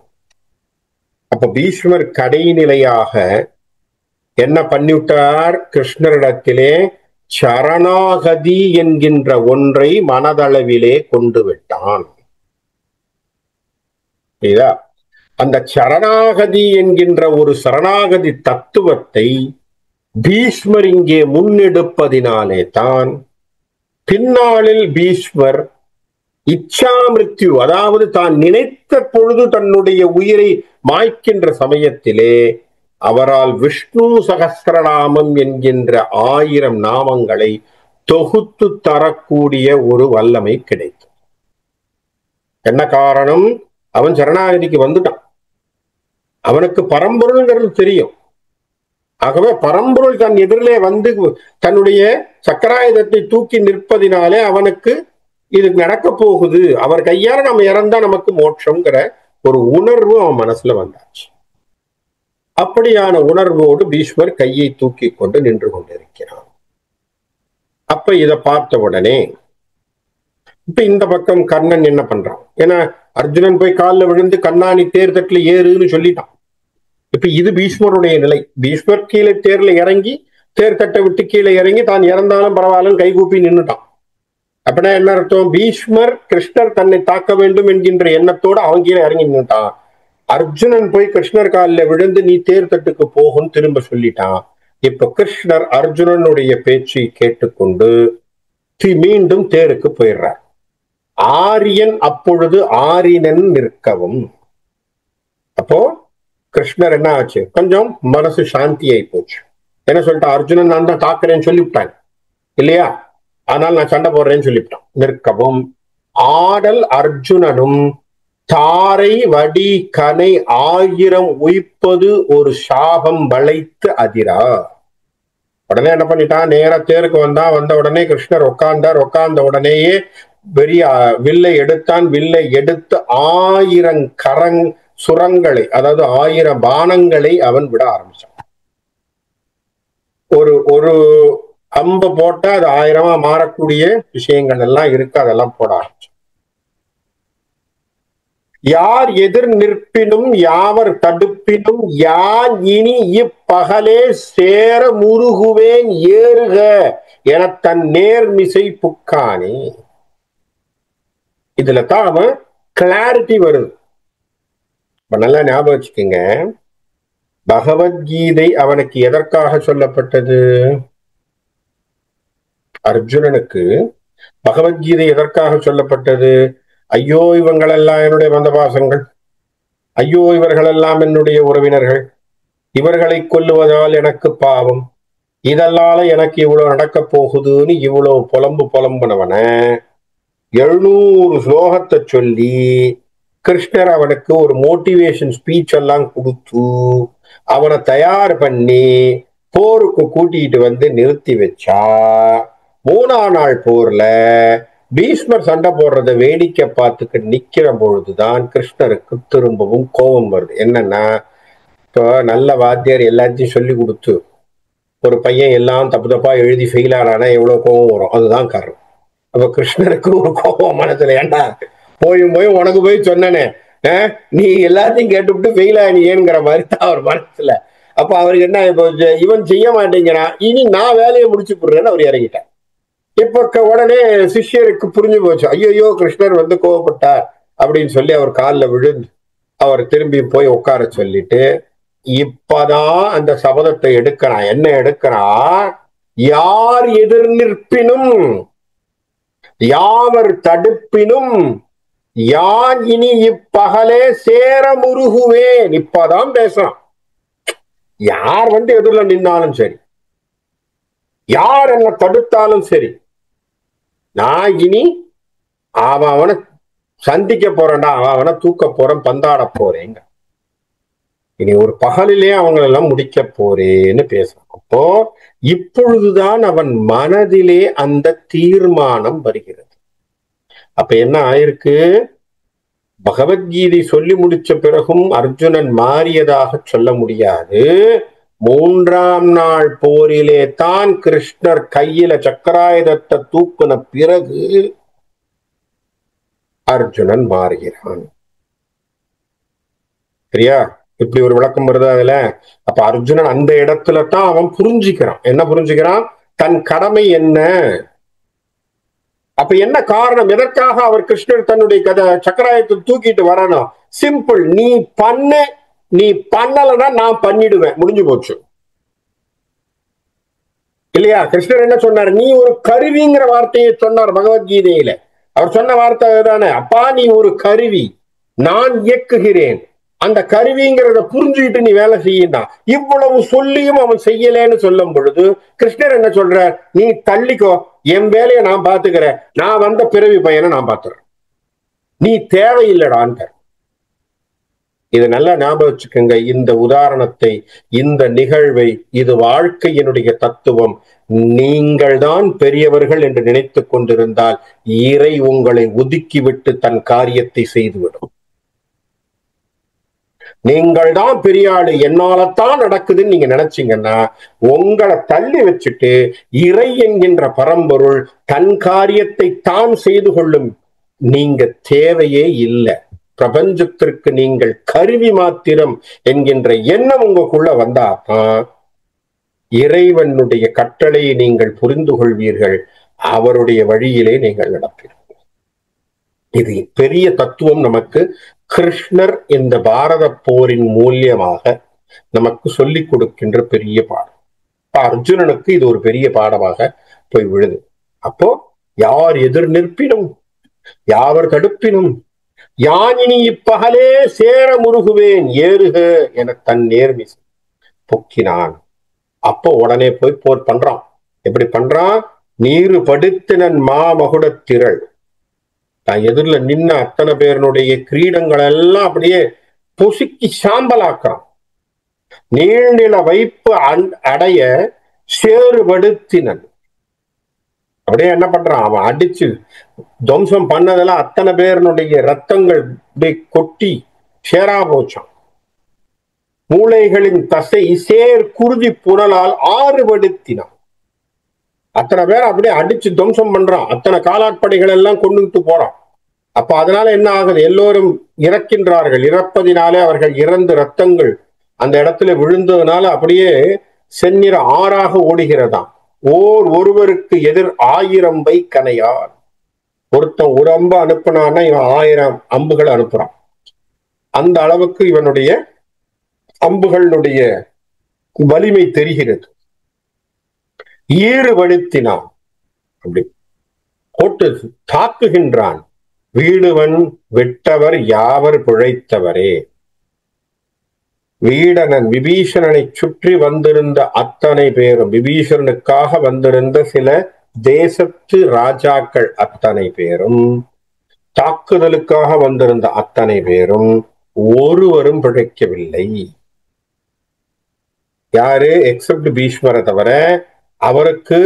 அப்ப பீஷ்மர் கடைநிலையாக என்ன பண்ணிவிட்டார்? கிருஷ்ணரிடத்திலே சரணாகதி என்கின்ற ஒன்றை மனதளவிலே கொண்டு விட்டான். அந்த சரணாகதி என்கின்ற ஒரு சரணாகதி தத்துவத்தை பீஷ்மர் இங்கே முன்னெடுப்பதினாலே தான் பின்னாளில் பீஷ்மர் இச்சா மிருத்யு, அதாவது தான் நினைத்த பொழுது தன்னுடைய உயிரை மாய்க்கின்ற சமயத்திலே அவரால் விஷ்ணு சகஸ்ரநாமம் என்கின்ற 1000 நாமங்களை தொகுத்து தரக்கூடிய ஒரு வல்லமை கிடைத்தது. என்ன காரணம்? அவன் சரணாகதிக்கு வந்துட்டான். அவனுக்கு பரம்பொருள்ங்கிறது தெரியும். ஆகவே பரம்பொருள் தன் எதிரிலே வந்து தன்னுடைய சக்கராயுதத்தை தூக்கி நிற்பதினாலே அவனுக்கு இது நடக்க போகுது, அவர் கையால நம்ம இறந்தா நமக்கு மோட்சம்ங்கிற ஒரு உணர்வு அவன் மனசுல வந்தாச்சு. அப்படியான உணர்வோடு பீஷ்மர் கையை தூக்கி கொண்டு நின்று கொண்டிருக்கிறான். அப்ப இதை பார்த்த உடனே இப்ப இந்த பக்கம் கர்ணன் என்ன பண்றான்? ஏன்னா அர்ஜுனன் போய் காலில் விழுந்து கண்ணாணி தேர் தட்டுல ஏறுன்னு சொல்லிட்டான். இப்ப இது பீஷ்மருடைய நிலை. பீஷ்மர் கீழே தேர்ல இறங்கி தேர் தட்டை விட்டு கீழே இறங்கி தான் இறந்தாலும் பரவாயில்ல கைகூப்பி நின்றுட்டான். அப்படின்னா என்ன அர்த்தம்? பீஷ்மர் கிருஷ்ணர் தன்னை தாக்க வேண்டும் என்கின்ற எண்ணத்தோடு அவன் கீழே இறங்கி நின்றுட்டான். அர்ஜுனன் போய் கிருஷ்ணர் காலில் விழுந்து நீ தேர் தட்டுக்கு போகும் திரும்ப சொல்லிட்டான். இப்ப கிருஷ்ணர் அர்ஜுனனுடைய பேச்சை கேட்டுக்கொண்டு மீண்டும் தேருக்கு போயிடுறார். ஆரியன் அப்பொழுது ஆரினன் நிற்கவும். அப்போ கிருஷ்ணர் என்ன ஆச்சு? கொஞ்சம் மனசு சாந்தியாயி போச்சு. என்ன சொல்லிட்டான்? அர்ஜுனன் நான் தான் தாக்குறேன்னு சொல்லிவிட்டான் இல்லையா, ஆனால் நான் சண்டை போடுறேன்னு சொல்லிவிட்டான். நிற்கவும் ஆடல் அர்ஜுனனும் தாரை வடி கனை 1000 உயிப்பது ஒரு சாபம் வளைத்து அதிரா. உடனே என்ன பண்ணிட்டான்? நேர தேருக்கு வந்த உடனே கிருஷ்ணர் உட்கார்ந்தார். உட்கார்ந்த உடனேயே பெரிய வில்லை எடுத்தான். வில்லை எடுத்து 1000 சுரங்களை, அதாவது 1000 பானங்களை அவன் விட ஆரம்பிச்சான். ஒரு அம்பு போட்டா அது 1000 மாறக்கூடிய விஷயங்கள் எல்லாம் இருக்கு. அதெல்லாம் போட ஆரம்பிச்சான். யார் எதிர் நிற்பினும் யாவர் தடுப்பினும் யான் இனி இப்பகலே சேர முருகுவேன் ஏறுக என தன் நேர்மிசை புக்கானே. இதுல தான் அவன் கிளாரிட்டி வருது. நல்லா ஞாபகம் வச்சுக்கோங்க, பகவத்கீதை அவனுக்கு எதற்காக சொல்லப்பட்டது? அர்ஜுனனுக்கு பகவத்கீதை எதற்காக சொல்லப்பட்டது? ஐயோ இவங்களெல்லாம் என்னுடைய வந்தபாசங்கள், ஐயோ இவர்களெல்லாம் என்னுடைய உறவினர்கள், இவர்களை கொல்லுவதால் எனக்கு பாவம், இதெல்லால எனக்கு இவ்வளவு நடக்க போகுதுன்னு இவ்வளவு புலம்புனவன 700 ஸ்லோகத்தை சொல்லி கிருஷ்ணர் அவனுக்கு ஒரு மோட்டிவேஷன் ஸ்பீச் எல்லாம் கொடுத்து அவனை தயார் பண்ணி போருக்கு கூட்டிட்டு வந்து நிறுத்தி வச்சா 3ஆம் நாள் போர்ல பீஷ்மர் சண்டை போடுறத வேடிக்கை பார்த்துக்கிட்டு நிக்கிற பொழுதுதான் கிருஷ்ணருக்கு திரும்பவும் கோபம் வருது. என்னன்னா, இப்போ நல்ல வாத்தியார் எல்லாத்தையும் சொல்லி கொடுத்து ஒரு பையன் எல்லாம் தப்பு தப்பா எழுதி ஃபெயில் ஆனானா எவ்வளவு கோபம் வரும். அதுதான் காரணம். அப்ப கிருஷ்ணருக்கு ஒரு கோபம் மனசுல, ஏண்டா போய் உனக்கு போய் சொன்னனே, நீ எல்லாத்தையும் கேட்டுவிட்டு ஃபெயில் ஆனியேங்கிற மாதிரி தான் அவர் மனசுல. அப்ப அவருக்கு என்ன, இப்போ இவன் செய்ய மாட்டேங்கிறான், இனி நான் வேலையை முடிச்சு போடுறேன்னு அவர் இறங்கிட்டார். இப்ப உடனே சிஷ்யருக்கு புரிஞ்சு போச்சு, ஐயோ கிருஷ்ணர் வந்து கோவப்பட்டார் அப்படின்னு சொல்லி அவர் காலில் விழுந்து அவர் திரும்பி போய் உட்கார சொல்லிட்டு, இப்பதான் அந்த சபதத்தை எடுக்கிறான். என்ன எடுக்கிறான்? யார் எதிர் நிற்பினும் யாவர் தடுப்பினும் யான் இனி இப்பகலே சேர முருகுவேன். இப்பதான் பேசுறான். யார் வந்து எதிரில் நின்னாலும் சரி, யார் என்ன தடுத்தாலும் சரி, நான் இனி அவனை சந்திக்க போறேன்டா, அவனை தூக்க போறேன், பந்தாட போறேங்க. இனி ஒரு பகலிலே அவங்களெல்லாம் முடிக்க போறேன்னு பேசுறான். அப்போ இப்பொழுதுதான் அவன் மனதிலே அந்த தீர்மானம் வருகிறது. அப்ப என்ன ஆயிருக்கு? பகவத்கீதை சொல்லி முடிச்ச பிறகும் அர்ஜுனன் மாறியதாக சொல்ல முடியாது. 3ஆம் நாள் போரிலே தான் கிருஷ்ணர் கையில சக்கராயுதத்தை தூக்குன பிறகு அர்ஜுனன் மாறுகிறான். சரியா? இப்படி ஒரு விளக்கம் வருது அதுல. அப்ப அர்ஜுனன் அந்த இடத்துல தான் அவன் புரிஞ்சுக்கிறான். என்ன புரிஞ்சுக்கிறான்? தன் கடமை என்ன. அப்ப என்ன காரணம்? எதற்காக அவர் கிருஷ்ணர் தன்னுடைய சக்கராயத்தை தூக்கிட்டு வரணும்? சிம்பிள். நீ பண்ணு, நீ பண்ணலன்னா நான் பண்ணிடுவேன், முடிஞ்சு போச்சு. இல்லையா? கிருஷ்ணர் என்ன சொன்னார்? நீ ஒரு கருவிங்கிற வார்த்தையை சொன்னார் பகவத்கீதையில. அவர் சொன்ன வார்த்தை தானே, அப்பா நீ ஒரு கருவி, நான் இயக்குகிறேன், அந்த கருவிங்கிறத புரிஞ்சுக்கிட்டு நீ வேலை செய்யலாம். இவ்வளவு சொல்லியும் அவன் செய்யலன்னு சொல்லும் பொழுது கிருஷ்ணர் என்ன சொல்றார்? நீ தள்ளிக்கோ, என் வேலையை நான் பாத்துக்கிறேன், நான் வந்த பிறவி பையனை நான் பாத்துறேன், நீ தேவையில்லடான்ட்ட. இது நல்லா ஞாபகம் வச்சுக்கோங்க. இந்த உதாரணத்தை, இந்த நிகழ்வை, இது வாழ்க்கையினுடைய தத்துவம். நீங்கள் தான் பெரியவர்கள் என்று நினைத்துக் கொண்டிருந்தால் இறை உங்களை ஒதுக்கிவிட்டு தன் காரியத்தை செய்துவிடும். நீங்கள் தான் பெரிய ஆளு, என்னாலத்தான் நடக்குதுன்னு நீங்க நினைச்சீங்கன்னா உங்களை தள்ளி வச்சுட்டு இறை என்கின்ற பரம்பொருள் தன் காரியத்தை தான் செய்து கொள்ளும். நீங்க தேவையே இல்லை. பிரபஞ்சத்திற்கு நீங்கள் கருவி மாத்திரம் என்கின்ற எண்ணம் உங்களுக்குள்ள வந்தாதான் இறைவனுடைய கட்டளையை நீங்கள் புரிந்து கொள்வீர்கள், அவருடைய வழியிலே நீங்கள் நடப்பீர்கள். இது பெரிய தத்துவம் நமக்கு கிருஷ்ணர் இந்த பாரத போரின் மூலியமாக நமக்கு சொல்லிக் கொடுக்கின்ற பெரிய பாடம். அர்ஜுனனுக்கு இது ஒரு பெரிய பாடமாக போய் விழுது. அப்போ யார் எதிர் நிற்பினும் யாவர் தடுப்பினும் யானினி இப்பகலே சேர முருகுவேன் ஏறுக என தன் நேர்மி பொக்கினான். அப்போ உடனே போய் போர் பண்றான். எப்படி பண்றான்? நீரு படுத்தினன் மாமகுடத்திரள். தான் எதிரில் நின்ன அத்தனை பேருடைய கிரீடங்கள் எல்லாம் அப்படியே பொசுக்கி சாம்பலாக்குறான். நீழ்நில வைப்பு அடைய சேறுபடுத்தினன். அப்படியே என்ன பண்றான்? அவன் அடிச்சு துவம்சம் பண்ணதெல்லாம் அத்தனை பேருடைய ரத்தங்கள் அப்படியே கொட்டி சேரா போச்சான். மூளைகளின் தசை சேர் குருதி புனலால் ஆறுபடுத்தினான். அத்தனை பேர் அப்படியே அடிச்சு துவம்சம் பண்றான். அத்தனை காலாட்படைகள் எல்லாம் கொண்டுகிட்டு போறான். அப்ப அதனால என்ன ஆகுது? எல்லோரும் இறக்கின்றார்கள். இறப்பதினாலே அவர்கள் இறந்து ரத்தங்கள் அந்த இடத்துல விழுந்ததுனால அப்படியே செந்நிற ஆறாக ஓடுகிறதாம். ஒருவருக்கு எதிர் 1000 வைக்கணையார். ஒருத்தன் ஒரு அம்பு அனுப்புனான்னா இவன் 1000 அம்புகள் அனுப்புறான். அந்த அளவுக்கு இவனுடைய அம்புகளுடைய வலிமை தெரிகிறது. ஈறுபடுத்தினான், அப்படி போட்டு தாக்குகின்றான். வீடுவன் வெட்டவர் யாவர் பிழைத்தவரே. வீடனன் விபீஷணனை சுற்றி வந்திருந்த அத்தனை பேரும், விபீஷணனுக்காக வந்திருந்த சில தேசத்து ராஜாக்கள் அத்தனை பேரும், தாக்குதலுக்காக வந்திருந்த அத்தனை பேரும் ஒருவரும் பிழைக்கவில்லை. யாரு? எக்ஸப்ட் பீஷ்மரை தவிர. அவருக்கு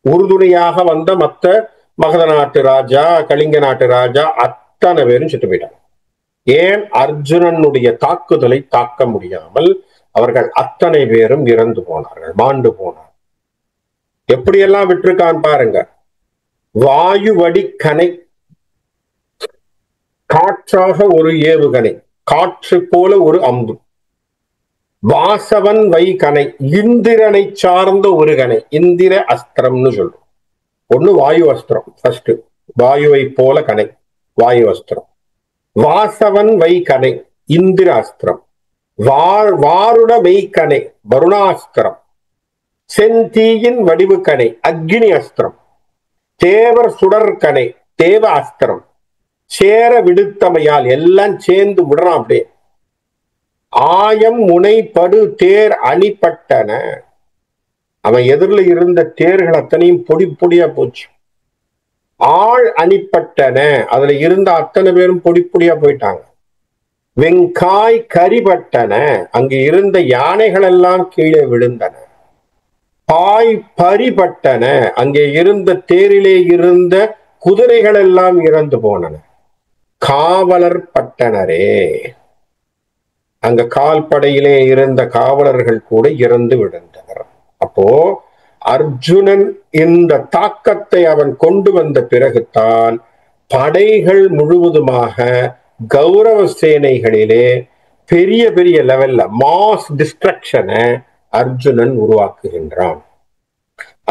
உறுதுணையாக வந்த மத்த மகத நாட்டு ராஜா, கலிங்க நாட்டு ராஜா அத்தனை பேரும் செத்து போயிட்டாங்க. ஏன்? அர்ஜுனனுடைய தாக்குதலை தாக்க முடியாமல் அவர்கள் அத்தனை பேரும் இறந்து போனார்கள், மாண்டு போனார்கள். எப்படியெல்லாம் விட்டிருக்கான் பாருங்க. வாயுவடி கனை, காற்றாக ஒரு ஏவுகணை, காற்று போல ஒரு அம்பு. வாசவன் வைகனை, இந்திரனை சார்ந்த ஒரு கணை, இந்திர அஸ்திரம்னு சொல்றோம். ஒண்ணு வாயு அஸ்திரம், ஃபர்ஸ்ட் வாயுவை போல கணை, வாயு அஸ்திரம். வாசவன் வைகனை, இந்திர அஸ்திரம். வாருட மெய்கனை, வருணாஸ்திரம். செந்தீயின் வடிவு கணை, அக்னி அஸ்திரம். தேவர் சுடற்கணை, தேவ அஸ்திரம். சேர விடுத்தமையால், எல்லாம் சேர்ந்து விடுறான் அப்படியே. ஆயம் முனைப்படு தேர் அணிப்பட்டன, அவன் எதிரில் இருந்த தேர்கள் அத்தனையும் பொடி பொடியா போச்சு. ஆள் அணிப்பட்டன, அதுல இருந்த அத்தனை பேரும் பொடி பொடியா போயிட்டாங்க. வெங்காய் கரிபட்டன, அங்கு இருந்த யானைகள் எல்லாம் கீழே விழுந்தன. பாய் பரிபட்டன, அங்கே இருந்த தேரிலே இருந்த குதிரைகள் எல்லாம் இறந்து போனன. காவலர் பட்டனரே, அங்க கால்படையிலே இருந்த காவலர்கள் கூட இறந்து விழுந்தனர். அப்போ அர்ஜுனன் இந்த தாக்கத்தை அவன் கொண்டு வந்த பிறகுதான் படைகள் முழுவதுமாக கௌரவ சேனைகளிலே பெரிய பெரிய லெவல்ல மாஸ் டிஸ்ட்ரக்ஷனை அர்ஜுனன் உருவாக்குகின்றான்.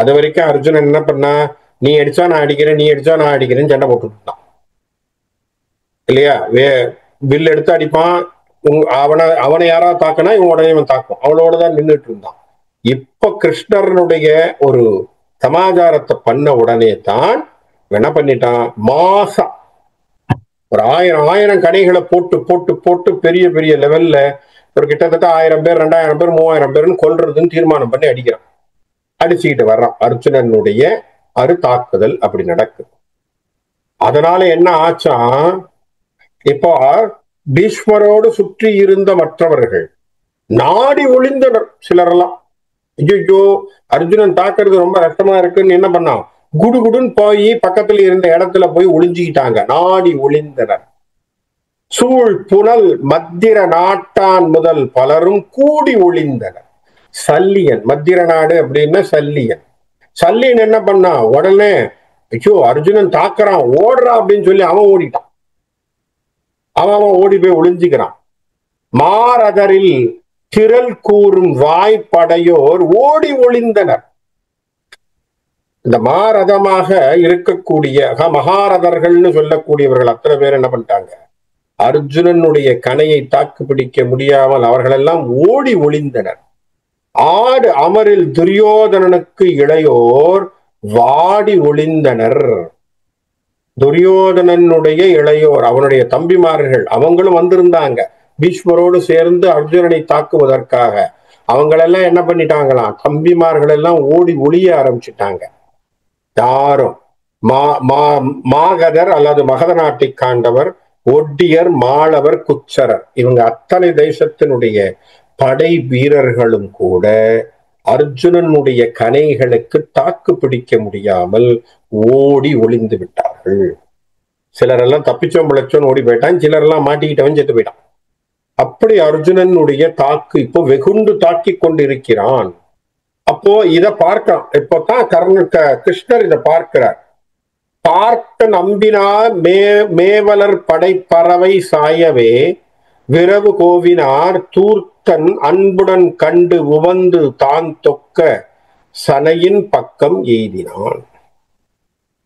அது வரைக்கும் அர்ஜுனன் என்ன பண்ணா, நீ அடிச்சா நான் அடிக்கிறேன், நீ அடிச்சா நான் அடிக்கிறேன்னு சண்டை போட்டுட்டான் இல்லையா? வில் எடுத்து அடிப்பான், அவனை யாரா தாக்கினா இவன் உடனே இவன் தாக்கும், அவளோடதான் நின்றுட்டு இருந்தான். இப்ப கிருஷ்ணனுடைய ஒரு சமாச்சாரத்தை பண்ண உடனே தான் என்ன பண்ணிட்டான், மாசா ஒரு ஆயிரம் கடைகளை போட்டு போட்டு போட்டு பெரிய பெரிய லெவல்ல ஒரு கிட்டத்தட்ட 1000 பேர் 2000 பேர் 3000 பேர்னு கொல்றதுன்னு தீர்மானம் பண்ணி அடிக்கிறான். அடிச்சுக்கிட்டு வர்றான். அர்ஜுனனுடைய தாக்குதல் அப்படி நடக்குது. அதனால என்ன ஆச்சா, இப்போ பீஷ்மரோடு சுற்றி இருந்த மற்றவர்கள் நாடி ஒளிந்தனர். சிலரெல்லாம் ஐயோ அர்ஜுனன் தாக்குறது ரொம்ப கஷ்டமா இருக்குன்னு என்ன பண்ணான், குடுகுடுன்னு போய் பக்கத்துல இருந்த இடத்துல போய் ஒளிஞ்சுக்கிட்டாங்க, நாடி ஒளிந்தனர். சூழ் புனல் மத்திர நாட்டான் முதல் பலரும் கூடி ஒளிந்தனர். சல்லியன், மத்திர நாடு அப்படின்னா சல்லியன். சல்லியன் என்ன பண்ணா, உடனே ஐயோ அர்ஜுனன் தாக்குறான் ஓடுறான் அப்படின்னு சொல்லி அவன் ஓடிட்டான். அவன் ஓடி போய் ஒளிஞ்சுக்கிறான். மாரதரில் திரள் கூறும் வாய்ப்படையோர் ஓடி ஒளிந்தனர். இந்த மாரதமாக இருக்கக்கூடிய மகாரதர்கள்னு சொல்லக்கூடியவர்கள் அத்தனை பேர் என்ன பண்ணிட்டாங்க, அர்ஜுனனுடைய கணையை தாக்கு பிடிக்க முடியாமல் அவர்களெல்லாம் ஓடி ஒளிந்தனர். ஆடு அமரில் துரியோதனனுக்கு இளையோர் வாடி ஒளிந்தனர். துரியோதனனுடைய இளையோர், அவனுடைய தம்பிமார்கள், அவங்களும் வந்திருந்தாங்க பீஷ்மரோடு சேர்ந்து அர்ஜுனனை தாக்குவதற்காக. அவங்களெல்லாம் என்ன பண்ணிட்டாங்களாம், தம்பிமார்கள் எல்லாம் ஓடி ஒளிய ஆரம்பிச்சுட்டாங்க. யாரும் மாகதர் அல்லது மகத நாட்டை காண்டவர், ஒட்டியர், மாளவர், குச்சரர், இவங்க அத்தனை தேசத்தினுடைய படை வீரர்களும் கூட அர்ஜுனனுடைய கணைகளுக்கு தாக்கு பிடிக்க முடியாமல் ஓடி ஒளிந்து விட்டார்கள். சிலரெல்லாம் தப்பிச்சோம் பிழைச்சோன்னு ஓடி போயிட்டான், சிலரெல்லாம் மாட்டிக்கிட்டவன் செத்து போயிட்டான். அப்படி அர்ஜுனனுடைய தாக்கு இப்போ வெகுண்டு தாக்கி கொண்டிருக்கிறான். அப்போ இத பார்க்கலாம். இப்போதான் கிருஷ்ணர் இதை பார்க்கிறார். பார்க்க நம்பினார் மேவலர் படைப்பறவை சாயவே விரவு கோவினார் தூர்த்தன் அன்புடன் கண்டு உவந்து தான் தொக்க சனையின் பக்கம் எய்தினான்.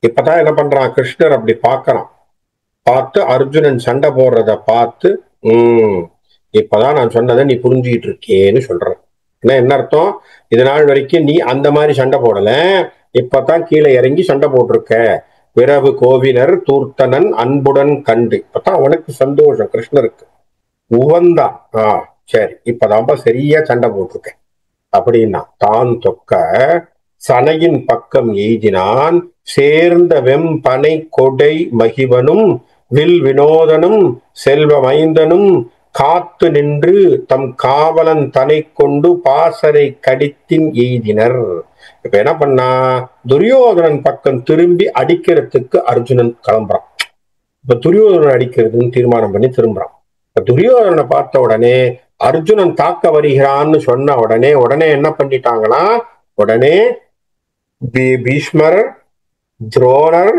இப்பதான் என்ன பண்றான் கிருஷ்ணர், அப்படி பார்க்கறான். பார்த்து அர்ஜுனன் சண்டை போடுறத பார்த்து இப்பதான் நான் சொன்னதை நீ புரிஞ்சுக்கிட்டு இருக்கேன்னு சொல்றேன். என்ன அர்த்தம், இது நாள் வரைக்கும் நீ அந்த மாதிரி சண்டை போடல, இப்பதான் கீழே இறங்கி சண்டை போட்டிருக்க. விரவு கோவினர் தூர்த்தனன் அன்புடன் கண்டு, இப்பதான் அவனுக்கு சந்தோஷம் கிருஷ்ணருக்கு. உவந்தான், சரி இப்பதான்ப்பா சரியா சண்டை போட்டிருக்கேன் அப்படின்னா தான் தொக்க சனையின் பக்கம் எய்தினான். சேர்ந்த வெம்பனை கொடை மகிவனும் வில் வினோதனும் செல்வமைந்தனும் காத்து நின்று தம் காவலன் தனை கொண்டு பாசரை கடித்தின் எய்தினர். இப்ப என்ன பண்ணா, துரியோதனன் பக்கம் திரும்பி அடிக்கிறதுக்கு அர்ஜுனன் கிளம்புறான். இப்ப துரியோதனன் அடிக்கிறதுன்னு தீர்மானம் பண்ணி திரும்புறான். இப்ப துரியோதனனை பார்த்த உடனே அர்ஜுனன் தாக்க வருகிறான்னு சொன்ன உடனே என்ன பண்ணிட்டாங்கன்னா, உடனே பீஷ்மர், துரோணர்,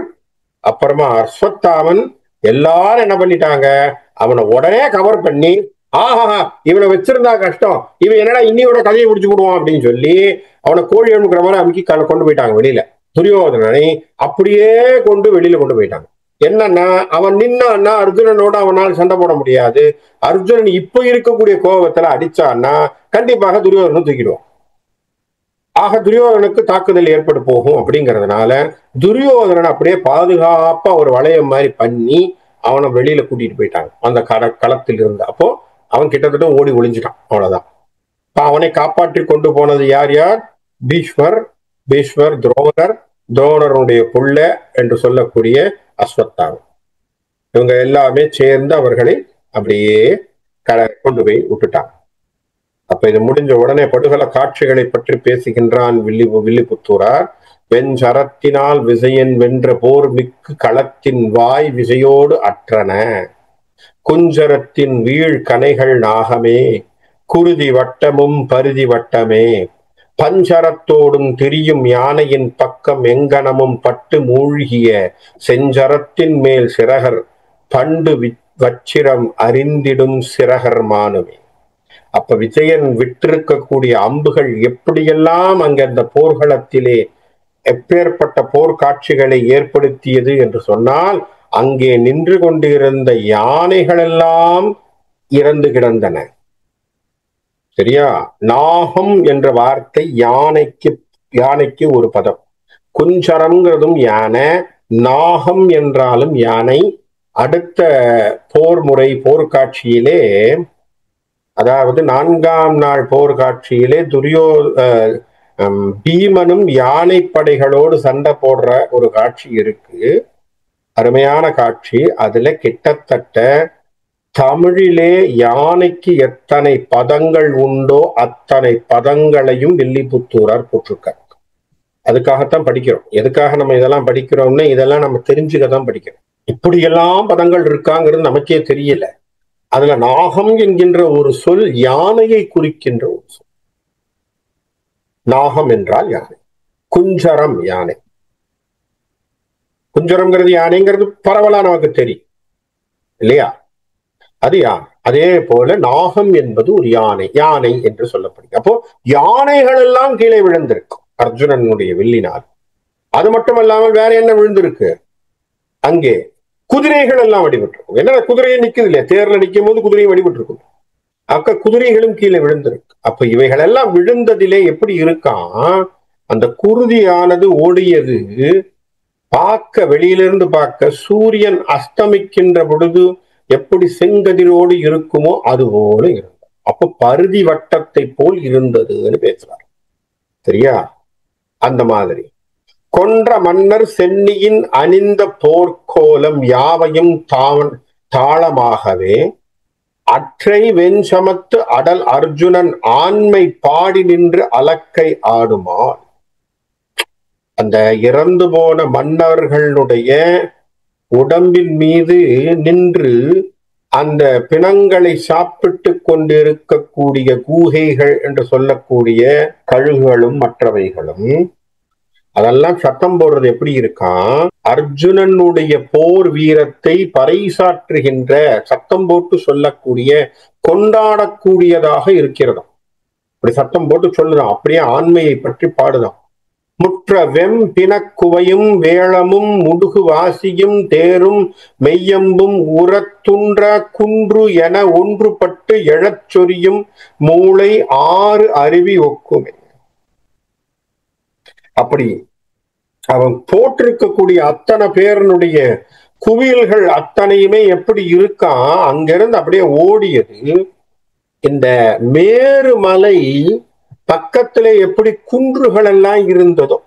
அப்புறமா அஸ்வத்தாமன் எல்லாரும் என்ன பண்ணிட்டாங்க, அவனை உடனே கவர் பண்ணி, ஆஹா இவனை வச்சிருந்தா கஷ்டம், இவன் என்னடா இன்னியோட கதையை முடிச்சு விடுவான் அப்படின்னு சொல்லி அவனை கோழி எழுப்புற மாதிரி அமுக்கி கொண்டு போயிட்டாங்க வெளியில. துரியோதனனை அப்படியே வெளியில கொண்டு போயிட்டாங்க. என்னன்னா, அவன் நின்னான்னா அர்ஜுனனோட அவனால் சண்டை போட முடியாது. அர்ஜுனன் இப்ப இருக்கக்கூடிய கோபத்துல அடிச்சான்னா கண்டிப்பாக துரியோதனன் தூக்கிடுவான். ஆக துரியோதனுக்கு தாக்குதல் ஏற்பட்டு போகும். அப்படிங்கிறதுனால துரியோதனன் அப்படியே பாதுகாப்பா ஒரு வளையம் மாதிரி பண்ணி அவனை வெளியில கூட்டிட்டு போயிட்டாங்க அந்த களத்தில் இருந்து. அப்போ அவன் கிட்டத்தட்ட ஓடி ஒளிஞ்சிட்டான். அவ்வளவுதான். அவனை காப்பாற்றி கொண்டு போனது யார் யார்? பீஷ்மர், துரோணருடைய புள்ள என்று சொல்லக்கூடிய அஸ்வத்தாமன். இவங்க எல்லாமே சேர்ந்து அவர்களை அப்படியே கொண்டு போய் விட்டுட்டாங்க. அப்ப இது முடிஞ்ச உடனே படுகல காட்சிகளை பற்றி பேசுகின்றான் வில்லிபுத்தூரார். வெஞ்சரத்தினால் விசையன் வென்ற போர் மிக்கு களத்தின் வாய் விசையோடு அற்றன, குஞ்சரத்தின் வீழ் கனைகள் நாகமே, குருதி வட்டமும் பருதி வட்டமே, பஞ்சரத்தோடும் திரியும் யானையின் பக்கம் எங்கனமும் பட்டு மூழ்கிய செஞ்சரத்தின் மேல் சிறகர் பண்டு வச்சிரம் அறிந்திடும் சிறகர் மானுமே. அப்ப விஜயன் விட்டிருக்கக்கூடிய அம்புகள் எப்படியெல்லாம் அங்க அந்த போர்க்களத்திலே எப்பேற்பட்ட போர்க்காட்சிகளை ஏற்படுத்தியது என்று சொன்னால், அங்கே நின்று கொண்டிருந்த யானைகள் எல்லாம் இறந்து கிடந்தன. சரியா? நாகம் என்ற வார்த்தை யானைக்கு ஒரு பதம். குஞ்சரம்ங்கிறதும் யானை, நாகம் என்றாலும் யானை. அடுத்த போர்க்காட்சியிலே, அதாவது 4ஆம் நாள் போர்க்காட்சியிலே பீமனும் யானை படைகளோடு சண்டை போடுற ஒரு காட்சி இருக்கு. அருமையான காட்சி. அதுல கிட்டத்தட்ட தமிழிலே யானைக்கு எத்தனை பதங்கள் உண்டோ அத்தனை பதங்களையும் வில்லிபுத்தூரார் போட்டிருக்கார். அதுக்காகத்தான் படிக்கிறோம். எதுக்காக நம்ம இதெல்லாம் படிக்கிறோம்னா, இதெல்லாம் நம்ம தெரிஞ்சுக்கதான் படிக்கிறோம். இப்படியெல்லாம் பதங்கள் இருக்காங்கிறது நமக்கே தெரியல. அதுல நாகம் என்கின்ற ஒரு சொல் யானையை குறிக்கின்ற ஒரு சொல். நாகம் என்றால் யானை, குஞ்சரம் யானை. குஞ்சரம்ங்கிறது யானைங்கிறது பரவலா நமக்கு தெரியும் இல்லையா? அது யானை. அதே போல நாகம் என்பது ஒரு யானை என்று சொல்லப்படுகிறது. அப்போ யானைகள் எல்லாம் கீழே விழுந்திருக்கும் அர்ஜுனனுடைய வில்லினால். அது மட்டும் இல்லாமல் வேற என்ன விழுந்திருக்கு? அங்கே குதிரைகள் எல்லாம் அடிபட்டிருக்கும். என்ன, குதிரையை நிக்குது இல்லையா, தேர்ல நிற்கும் போது குதிரையும் அடிபட்டிருக்கும். குதிரைகளும் கீழே விழுந்திருக்கு. அப்ப இவைகள் எல்லாம் விழுந்ததிலே எப்படி இருக்கான், அந்த குருதியானது ஓடியது வெளியிலிருந்து பார்க்க சூரியன் அஸ்தமிக்கின்ற பொழுது எப்படி செங்கதிரோடு இருக்குமோ அது போல இருந்தது. அப்ப பருதி வட்டத்தை போல் இருந்ததுன்னு பேசுறார். சரியா? அந்த மாதிரி கொன்ற மன்னர் சென்னியின் அணிந்த போர்க்கோலம் யாவையும் தாளமாகவே அற்றை வெண்சமத்து அடல் அர்ஜுனன் ஆண்மை பாடி நின்று அலக்கை ஆடுமாள். அந்த இறந்து போன மன்னர்களுடைய உடம்பின் மீது நின்று அந்த பிணங்களை சாப்பிட்டு கொண்டிருக்கக்கூடிய கூகைகள் என்று சொல்லக்கூடிய கழுகுகளும் மற்றவைகளும் அதெல்லாம் சத்தம் போடுறது எப்படி இருக்கான், அர்ஜுனனுடைய போர் வீரத்தை பறைசாற்றுகின்ற, சத்தம் போட்டு சொல்லக்கூடிய, கொண்டாடக்கூடியதாக இருக்கிறதாம். அப்படி சத்தம் போட்டு சொல்லுதான், அப்படியே ஆண்மையை பற்றி பாடுதான். முற்ற பிணக்குவையும் வேளமும் முடுகு வாசியும் தேரும் மெய்யம்பும் உரத்துன்ற குன்று என ஒன்றுபட்டு எழச்சொரியும் மூளை 6 அருவி ஒக்குமே. அப்படி அவன் போட்டிருக்கக்கூடிய அத்தனை பேரனுடைய குவியல்கள் அத்தனையுமே எப்படி இருக்கான், அங்கிருந்து அப்படியே ஓடியது. இந்த மேருமலை பக்கத்திலே எப்படி குன்றுகள் எல்லாம் இருந்ததோ,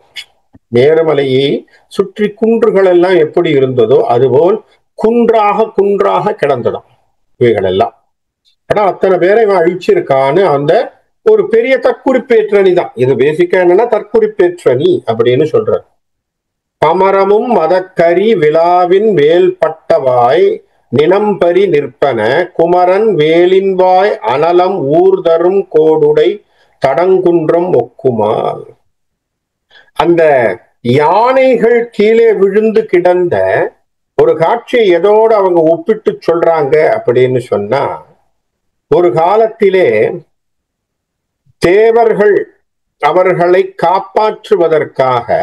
மேருமலையை சுற்றி குன்றுகள் எல்லாம் எப்படி இருந்ததோ அதுபோல் குன்றாக கிடந்ததாம் இவைகள் எல்லாம். ஆனா அத்தனை பேரை இவன் அழிச்சிருக்கான்னு அந்த ஒரு பெரிய தற்குறிப்பேற்றணி தான் இது. பேசிக்கா என்னன்னா தற்குறிப்பேற்றணி அப்படின்னு சொல்றாரு. பமரமும் மதக்கரி விழாவின் வேல்பட்டவாய் நினம்பரி நிற்பன குமரன் வேலின்வாய் அனலம் ஊர்தரும் கோடுடை தடங்குன்றம் ஒக்குமால். அந்த யானைகள் கீழே விழுந்து கிடந்த ஒரு காட்சியை எதோடு அவங்க ஒப்பிட்டு சொல்றாங்க அப்படின்னு சொன்னா, ஒரு காலத்திலே தேவர்கள் அவர்களை காப்பாற்றுவதற்காக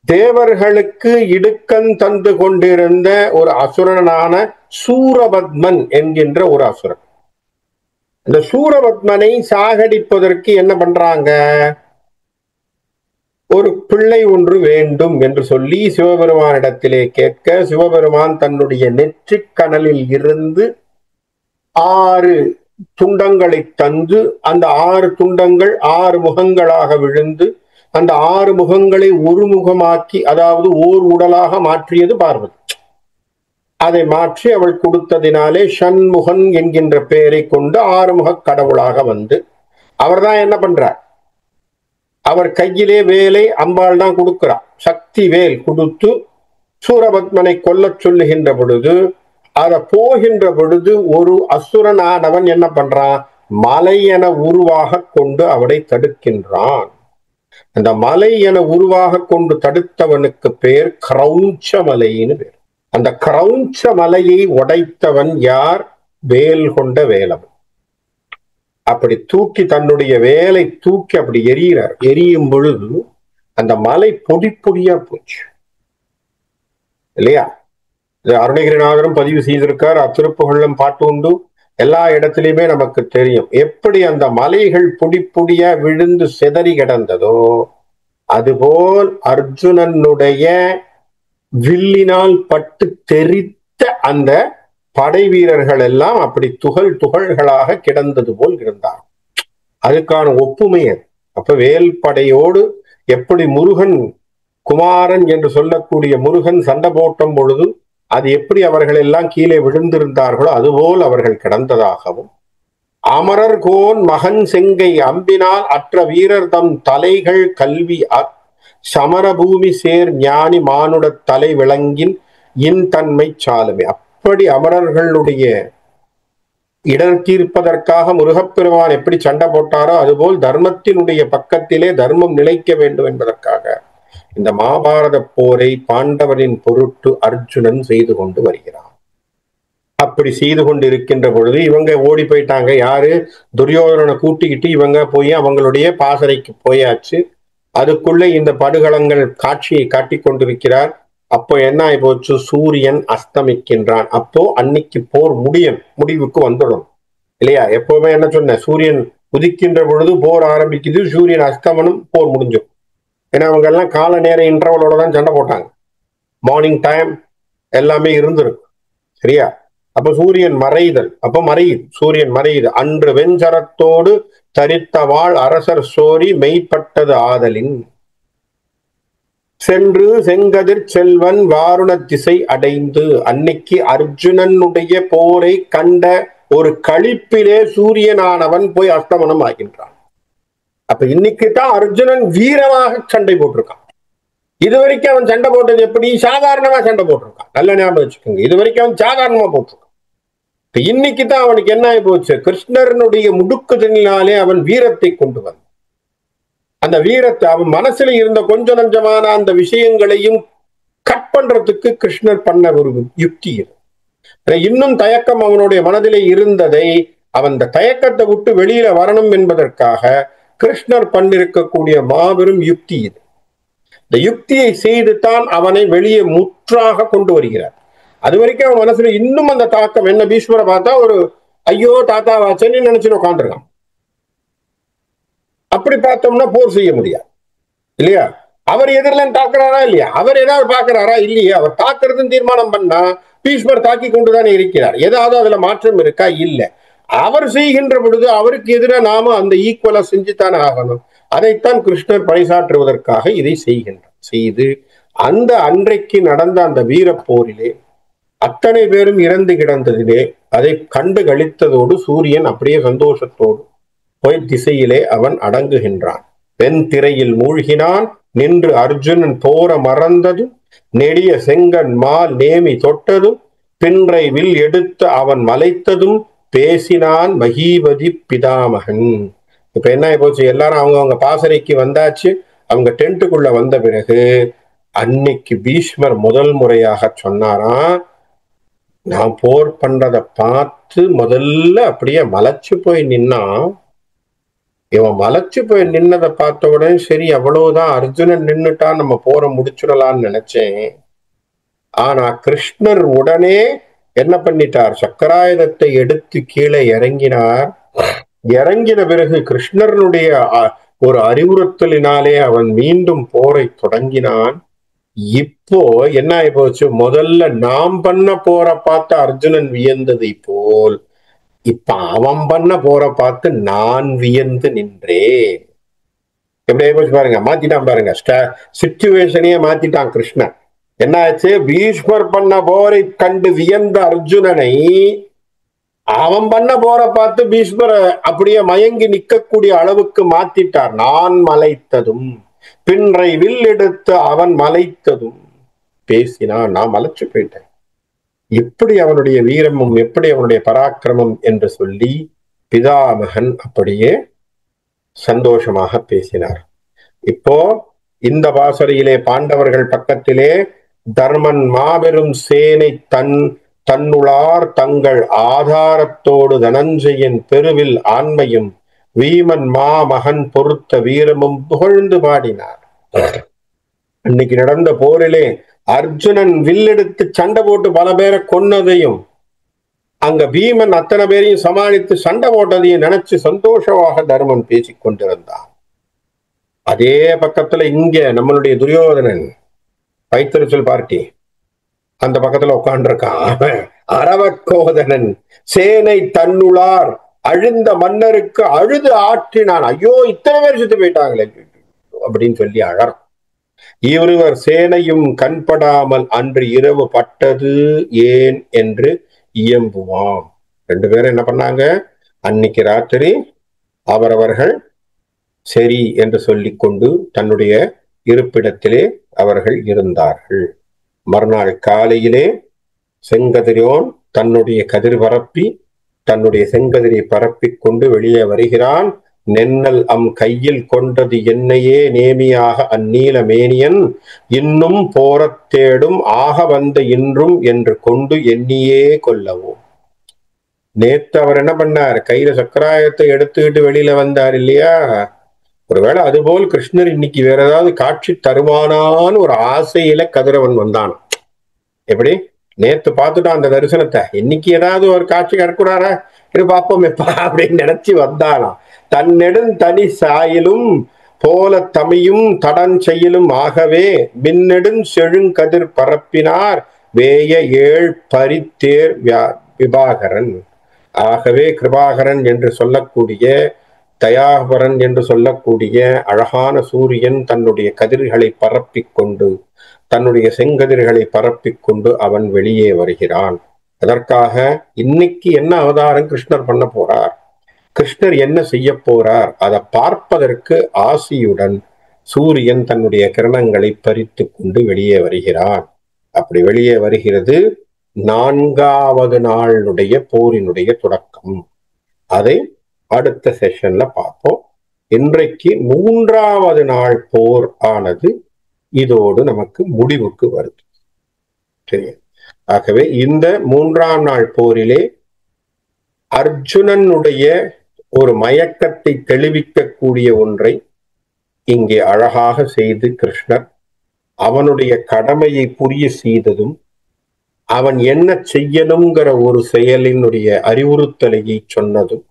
தேவர்களுக்கு இடுக்கன் தந்து கொண்டிருந்த ஒரு அசுரனான சூரபத்மன் என்கின்ற ஒரு அசுரன். இந்த சூரபத்மனை சாகடிப்பதற்கு என்ன பண்றாங்க? ஒரு பிள்ளை ஒன்று வேண்டும் என்று சொல்லி சிவபெருமானிடத்திலே கேட்க, சிவபெருமான் தன்னுடைய நெற்றிக் கனலில் இருந்து 6 துண்டங்களை தந்து, அந்த 6 துண்டங்கள் 6 முகங்களாக விழுந்து, அந்த 6 முகங்களை ஒரு முகமாக்கி, அதாவது ஓர் உடலாக மாற்றியது பார்வதி. அதை மாற்றி அவள் கொடுத்ததினாலே ஷண்முகன் என்கின்ற பெயரை கொண்டு 6 முக கடவுளாக வந்து, அவர்தான் என்ன பண்றார்? அவர் கையிலே வேலை அம்பாள் தான் கொடுக்கிறார். சக்தி வேல் கொடுத்து சூரபத்மனை கொல்லச் சொல்லுகின்ற பொழுது, அத போகின்ற பொழுது ஒரு அசுரனானவன் என்ன பண்றான்? மலை என உருவாக கொண்டு அவனை தடுக்கின்றான். அந்த மலை என உருவாக கொண்டு தடுத்தவனுக்கு பேர் கிரௌஞ்ச மலைன்னு பேர். அந்த கிரௌஞ்ச மலையை உடைத்தவன் யார்? வேல் கொண்ட வேலவன். அப்படி தூக்கி தன்னுடைய வேலை தூக்கி அப்படி எரியிறார். எரியும் பொழுது அந்த மலை பொடி பொடியா போச்சு இல்லையா? அருணகிரிநாதரும் பதிவு செய்திருக்கார். அத்திருப்புகள்லும் பாட்டு உண்டு. எல்லா இடத்திலுமே நமக்கு தெரியும் எப்படி அந்த மலைகள் பொடி பொடியா விழுந்து சிதறி கிடந்ததோ, அதுபோல் அர்ஜுனனுடைய வில்லினால் பட்டு தெரித்த அந்த படை வீரர்கள் எல்லாம் அப்படி துகள் துகள்களாக கிடந்தது போல் இருந்தார். அதுக்கான ஒப்புமை அது. அப்ப வேல் படையோடு எப்படி முருகன், குமாரன் என்று சொல்லக்கூடிய முருகன் சண்டை போட்டும் பொழுது அது எப்படி அவர்கள் எல்லாம் கீழே விழுந்திருந்தார்களோ அதுபோல் அவர்கள் கிடந்ததாகவும், அமரர் கோன் மகன் செங்கை அம்பினால் அற்ற வீரர் தம் தலைகள் கல்வி சமரபூமி சேர் ஞானி மானுட தலை விளங்கின் இன் தன்மை சாலுமே. அப்படி அமரர்களுடைய இடர் தீர்ப்பதற்காக முருகப்பெருமான் எப்படி சண்டை போட்டாரோ அதுபோல் தர்மத்தினுடைய பக்கத்திலே தர்மம் நிலைக்க வேண்டும் என்பதற்காக இந்த மகாபாரத போரை பாண்டவரின் பொருட்டு அர்ஜுனன் செய்து கொண்டு வருகிறான். அப்படி செய்து கொண்டு இருக்கின்ற பொழுது இவங்க ஓடி போயிட்டாங்க. யாரு? துரியோதனனை கூட்டிக்கிட்டு இவங்க போய் அவங்களுடைய பாசறைக்கு போயாச்சு. அதுக்குள்ளே இந்த படுகளங்கள் காட்சியை காட்டிக் கொண்டிருக்கிறார். அப்போ என்ன ஆகி போச்சு? சூரியன் அஸ்தமிக்கின்றான். அப்போ அன்னைக்கு போர் முடிவுக்கு வந்துடும் இல்லையா? எப்பவுமே என்ன சொன்ன, சூரியன் உதிக்கின்ற பொழுது போர் ஆரம்பிக்குது, சூரியன் அஸ்தமனம் போர் முடிஞ்சும். ஏன்னா அவங்க எல்லாம் கால நேர இன்டர்வலோட தான் சண்டை போட்டாங்க. மார்னிங் டைம் எல்லாமே இருந்திருக்கு சரியா? அப்ப சூரியன் மறைதல், அப்ப மறையுது, சூரியன் மறையுது. அன்று வெஞ்சரத்தோடு தரித்த வாழ் அரசர் சோரி மெய்ப்பட்டது ஆதலின் சென்று செங்கதிர் செல்வன் வாருண திசை அடைந்து. அன்னைக்கு அர்ஜுனனுடைய போரை கண்ட ஒரு களிப்பிலே சூரியனானவன் போய் அஸ்தமனம் ஆகின்றான். அப்ப இன்னைக்கு தான் அர்ஜுனன் வீரமாக சண்டை போட்டிருக்கான். இதுவரைக்கும் அவன் சண்டை போட்டது எப்படி? சாதாரணமா சண்டை போட்டிருக்கான். நல்ல ஞாபகம் வச்சுக்கோங்க. இதுவரைக்கும் அவன் சாதாரணமா போட்டிருக்கான். இன்னைக்கு தான் அவனுக்கு என்ன ஆகி போச்சு? கிருஷ்ணனுடைய முடுக்குதலினாலே அவன் வீரத்தை கொண்டு வந்தான். அந்த வீரத்தை அவன் மனசுல இருந்த கொஞ்ச நஞ்சமான அந்த விஷயங்களையும் கட் பண்றதுக்கு கிருஷ்ணர் பண்ண ஒரு யுக்தி இது. இன்னும் தயக்கம் அவனுடைய மனதிலே இருந்ததை அவன் அந்த தயக்கத்தை விட்டு வெளியில வரணும் என்பதற்காக கிருஷ்ணர் பண்ணிருக்கக்கூடிய மாபெரும் யுக்தி இது. இந்த யுக்தியை செய்து தான் அவனை வெளியே முற்றாக கொண்டு வருகிறார். அது வரைக்கும் அவன் மனசுல இன்னும் அந்த தாக்கம் என்ன, பீஷ்மரை பார்த்தா ஒரு ஐயோ தாத்தா வாச்சன்னு நினைச்சுன்னு உட்காந்துருக்கான். அப்படி பார்த்தோம்னா போர் செய்ய முடியாது இல்லையா? அவர் எதிரில் தாக்குறாரா இல்லையா? அவர் ஏதாவது பாக்குறாரா இல்லையா? அவர் தாக்குறதுன்னு தீர்மானம் பண்ணா பீஷ்மர் தாக்கி கொண்டுதானே இருக்கிறார். ஏதாவது அதுல மாற்றம் இருக்கா? இல்ல. அவர் செய்கின்ற பொழுது அவருக்கு எதிராக நாம அந்த ஈக்குவலா செஞ்சுத்தானே ஆகணும். அதைத்தான் கிருஷ்ணர் பறைசாற்றுவதற்காக இதை செய்கின்றார். செய்து அந்த அன்றைக்கு நடந்த அந்த வீர போரிலே அத்தனை பேரும் இறந்து கிடந்ததிலே அதை கண்டு கழித்ததோடு சூரியன் அப்படியே சந்தோஷத்தோடு போய் திசையிலே அவன் அடங்குகின்றான். வெண்திரையில் மூழ்கினான். நின்று அர்ஜுனன் போர மறந்ததும் நெடிய செங்கன் மால் நேமி தொட்டதும் பின்றை வில் எடுத்து அவன் மலைத்ததும் பேசினான் மகீபதி பிதாமகன். இப்ப என்ன போச்சு, எல்லாரும் அவங்க பாசறைக்கு வந்தாச்சு. அவங்க டென்ட்டுக்குள்ள வந்த பிறகு அன்னைக்கு பீஷ்மர் முதல் முறையாக சொன்னாராம், நான் போர் பண்றதை பார்த்து முதல்ல அப்படியே மலைச்சு போய் நின்னா. இவன் மலைச்சு போய் நின்னதை பார்த்த உடனே சரி அவ்வளவுதான், அர்ஜுனன் நின்னுட்டான், நம்ம போரை முடிச்சுடலான்னு நினைச்சேன். ஆனா கிருஷ்ணர் உடனே என்ன பண்ணிட்டார், சக்கராயுதத்தை எடுத்து கீழே இறங்கினார். இறங்கின பிறகு கிருஷ்ணனுடைய ஒரு அறிவுறுத்தலினாலே அவன் மீண்டும் போரை தொடங்கினான். இப்போ என்ன ஆகி போச்சு, முதல்ல நாம் பண்ண போரை பார்த்து அர்ஜுனன் வியந்ததை போல் இப்ப அவன் பண்ண போரை பார்த்து நான் வியந்து நின்றேன். எப்படி ஆகி போச்சு பாருங்க, மாத்திட்டான் பாருங்க, சிச்சுவேஷனையே மாத்திட்டான் கிருஷ்ணன். என்ன ஆச்சு, பீஷ்மர் பண்ண போரை கண்டு வியந்த அர்ஜுனனை அவன் பண்ண போற பார்த்து பீஷ்மர் அப்படியே மயங்கி நிற்கக்கூடிய அளவுக்கு மாத்திட்டார். நான் மலைத்ததும் பின்றை வில் எடுத்து அவன் மலைத்ததும் பேசினான். நான் மலைச்சு போயிட்டேன். எப்படி அவனுடைய வீரமும் எப்படி அவனுடைய பராக்கிரமம் என்று சொல்லி பிதாமகன் அப்படியே சந்தோஷமாக பேசினார். இப்போ இந்த பாசறையிலே பாண்டவர்கள் பக்கத்திலே தர்மன் மாபெரும் சேனை தன்னுளார் தங்கள் ஆதாரத்தோடு தனஞ்சயன் பெருவில் ஆண்மையும் வீமன் மாமகன் பொறுத்த வீரமும் புகழ்ந்து பாடினார். அன்னைக்கு நடந்த போரிலே அர்ஜுனன் வில்லெடுத்து சண்டை போட்டு பல பேரை கொன்னதையும் அங்க பீமன் அத்தனை பேரையும் சமாளித்து சண்டை போட்டதையும் நினைச்சு சந்தோஷமாக தர்மன் பேசிக் கொண்டிருந்தான். அதே பக்கத்துல இங்க நம்மளுடைய துரியோதனன் வைத்தறிச்சல் பார்ட்டி அந்த பக்கத்துல உட்காண்டிருக்கான். அரவக்கோதனன் சேனை தன்னுளார் அழிந்த மன்னருக்கு அழுது ஆற்றினான். ஐயோ இத்தனை பேர் செத்து போயிட்டாங்களே அப்படின்னு சொல்லி அழறான். இருவர் சேனையும் கண்படாமல் அன்று இரவு பட்டது ஏன் என்று இயம்புவாம். ரெண்டு பேரும் என்ன பண்ணாங்க, அன்னைக்கு ராத்திரி அவரவர்கள் சரி என்று சொல்லிக் கொண்டு தன்னுடைய இருப்பிடத்திலே அவர்கள் இருந்தார்கள். மறுநாள் காலையிலே செங்கதிரோன் தன்னுடைய கதிர் பரப்பி தன்னுடைய செங்கதிரை பரப்பிக் கொண்டு வெளியே வருகிறான். நென்னல் கையில் கொண்டது என்னையே நேமியாக அந்நீல மேனியன் இன்னும் போரத் தேடும் ஆக வந்த இன்றும் என்று கொண்டு எண்ணியே கொள்ளவும். நேத்து அவர் என்ன பண்ணார், கையில சக்கராயத்தை எடுத்துக்கிட்டு வெளியில வந்தார் இல்லையா, ஒருவேளை அதுபோல் கிருஷ்ணர் இன்னைக்கு வேற ஏதாவது காட்சி தருவானான்னு ஒரு ஆசையில கதிரவன் வந்தான். எப்படி நேத்து பார்த்துட்டான் அந்த தரிசனத்தை, இன்னைக்கு ஏதாவது ஒரு காட்சி கிடக்குறாரா இது பார்ப்போம் எப்பா அப்படின்னு நினைச்சு வந்தானா. தன்னெடும் தனி சாயிலும் போல தமியும் தடன் செய்யலும் ஆகவே மின்னெடும் செழுங்கதிர் பரப்பினார் வேய ஏழ் பரித்தேர் விபாகரன். ஆகவே கிருபாகரன் என்று சொல்லக்கூடிய தயாபரன் என்று சொல்லக்கூடிய அழகான சூரியன் தன்னுடைய கதிர்களை பரப்பிக் கொண்டு தன்னுடைய செங்கதிர்களை பரப்பிக் கொண்டு அவன் வெளியே வருகிறான். அதற்காக இன்னைக்கு என்ன அவதாரம் கிருஷ்ணர் பண்ண போறார், கிருஷ்ணர் என்ன செய்ய போறார், அதை பார்ப்பதற்கு ஆசியுடன் சூரியன் தன்னுடைய கிரணங்களை பறித்து கொண்டு வெளியே வருகிறான். அப்படி வெளியே வருகிறது 4வது நாளுடைய போரினுடைய தொடக்கம். அதை அடுத்த செஷன்ல பார்ப்போம். இன்றைக்கு 3வது நாள் போர் ஆனது இதோடு நமக்கு முடிவுக்கு வருது. சரி, ஆகவே இந்த 3ஆம் நாள் போரிலே அர்ஜுனனுடைய ஒரு மயக்கத்தை தெளிவிக்கக்கூடிய ஒன்றை இங்கே அழகாக செய்து கிருஷ்ணர் அவனுடைய கடமையை புரிய செய்ததும் அவன் என்ன செய்யணுங்கிற ஒரு செயலினுடைய அறிவுறுத்தலையை சொன்னதும்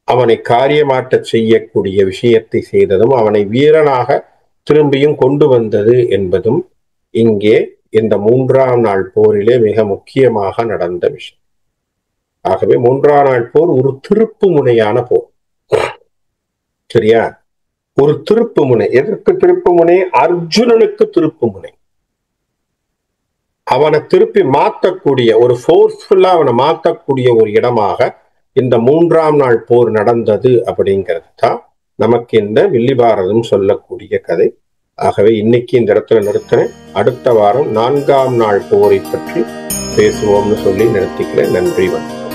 அவனை காரியமாற்ற செய்யக்கூடிய விஷயத்தை செய்ததும் அவனை வீரனாக திரும்பியும் கொண்டு வந்தது என்பதும் இங்கே இந்த 3ஆம் நாள் போரிலே மிக முக்கியமாக நடந்த விஷயம். ஆகவே 3ஆம் நாள் போர் ஒரு திருப்பு முனையான போர். சரியா, ஒரு திருப்பு முனை. எதற்கு திருப்பு முனை? அர்ஜுனனுக்கு திருப்பு முனை. அவனை திருப்பி மாத்தக்கூடிய ஒரு ஃபோர்ஸ்ஃபுல்லா அவனை மாத்தக்கூடிய ஒரு இடமாக இந்த 3ஆம் நாள் போர் நடந்தது அப்படிங்கிறது தான் நமக்கு இந்த வில்லிபாரதம் சொல்லக்கூடிய கதை. ஆகவே இன்னைக்கு இந்த இடத்துல நிறுத்துறேன். அடுத்த வாரம் 4ஆம் நாள் போரை பற்றி பேசுவோம்னு சொல்லி நிறுத்திக்கிறேன். நன்றி, வணக்கம்.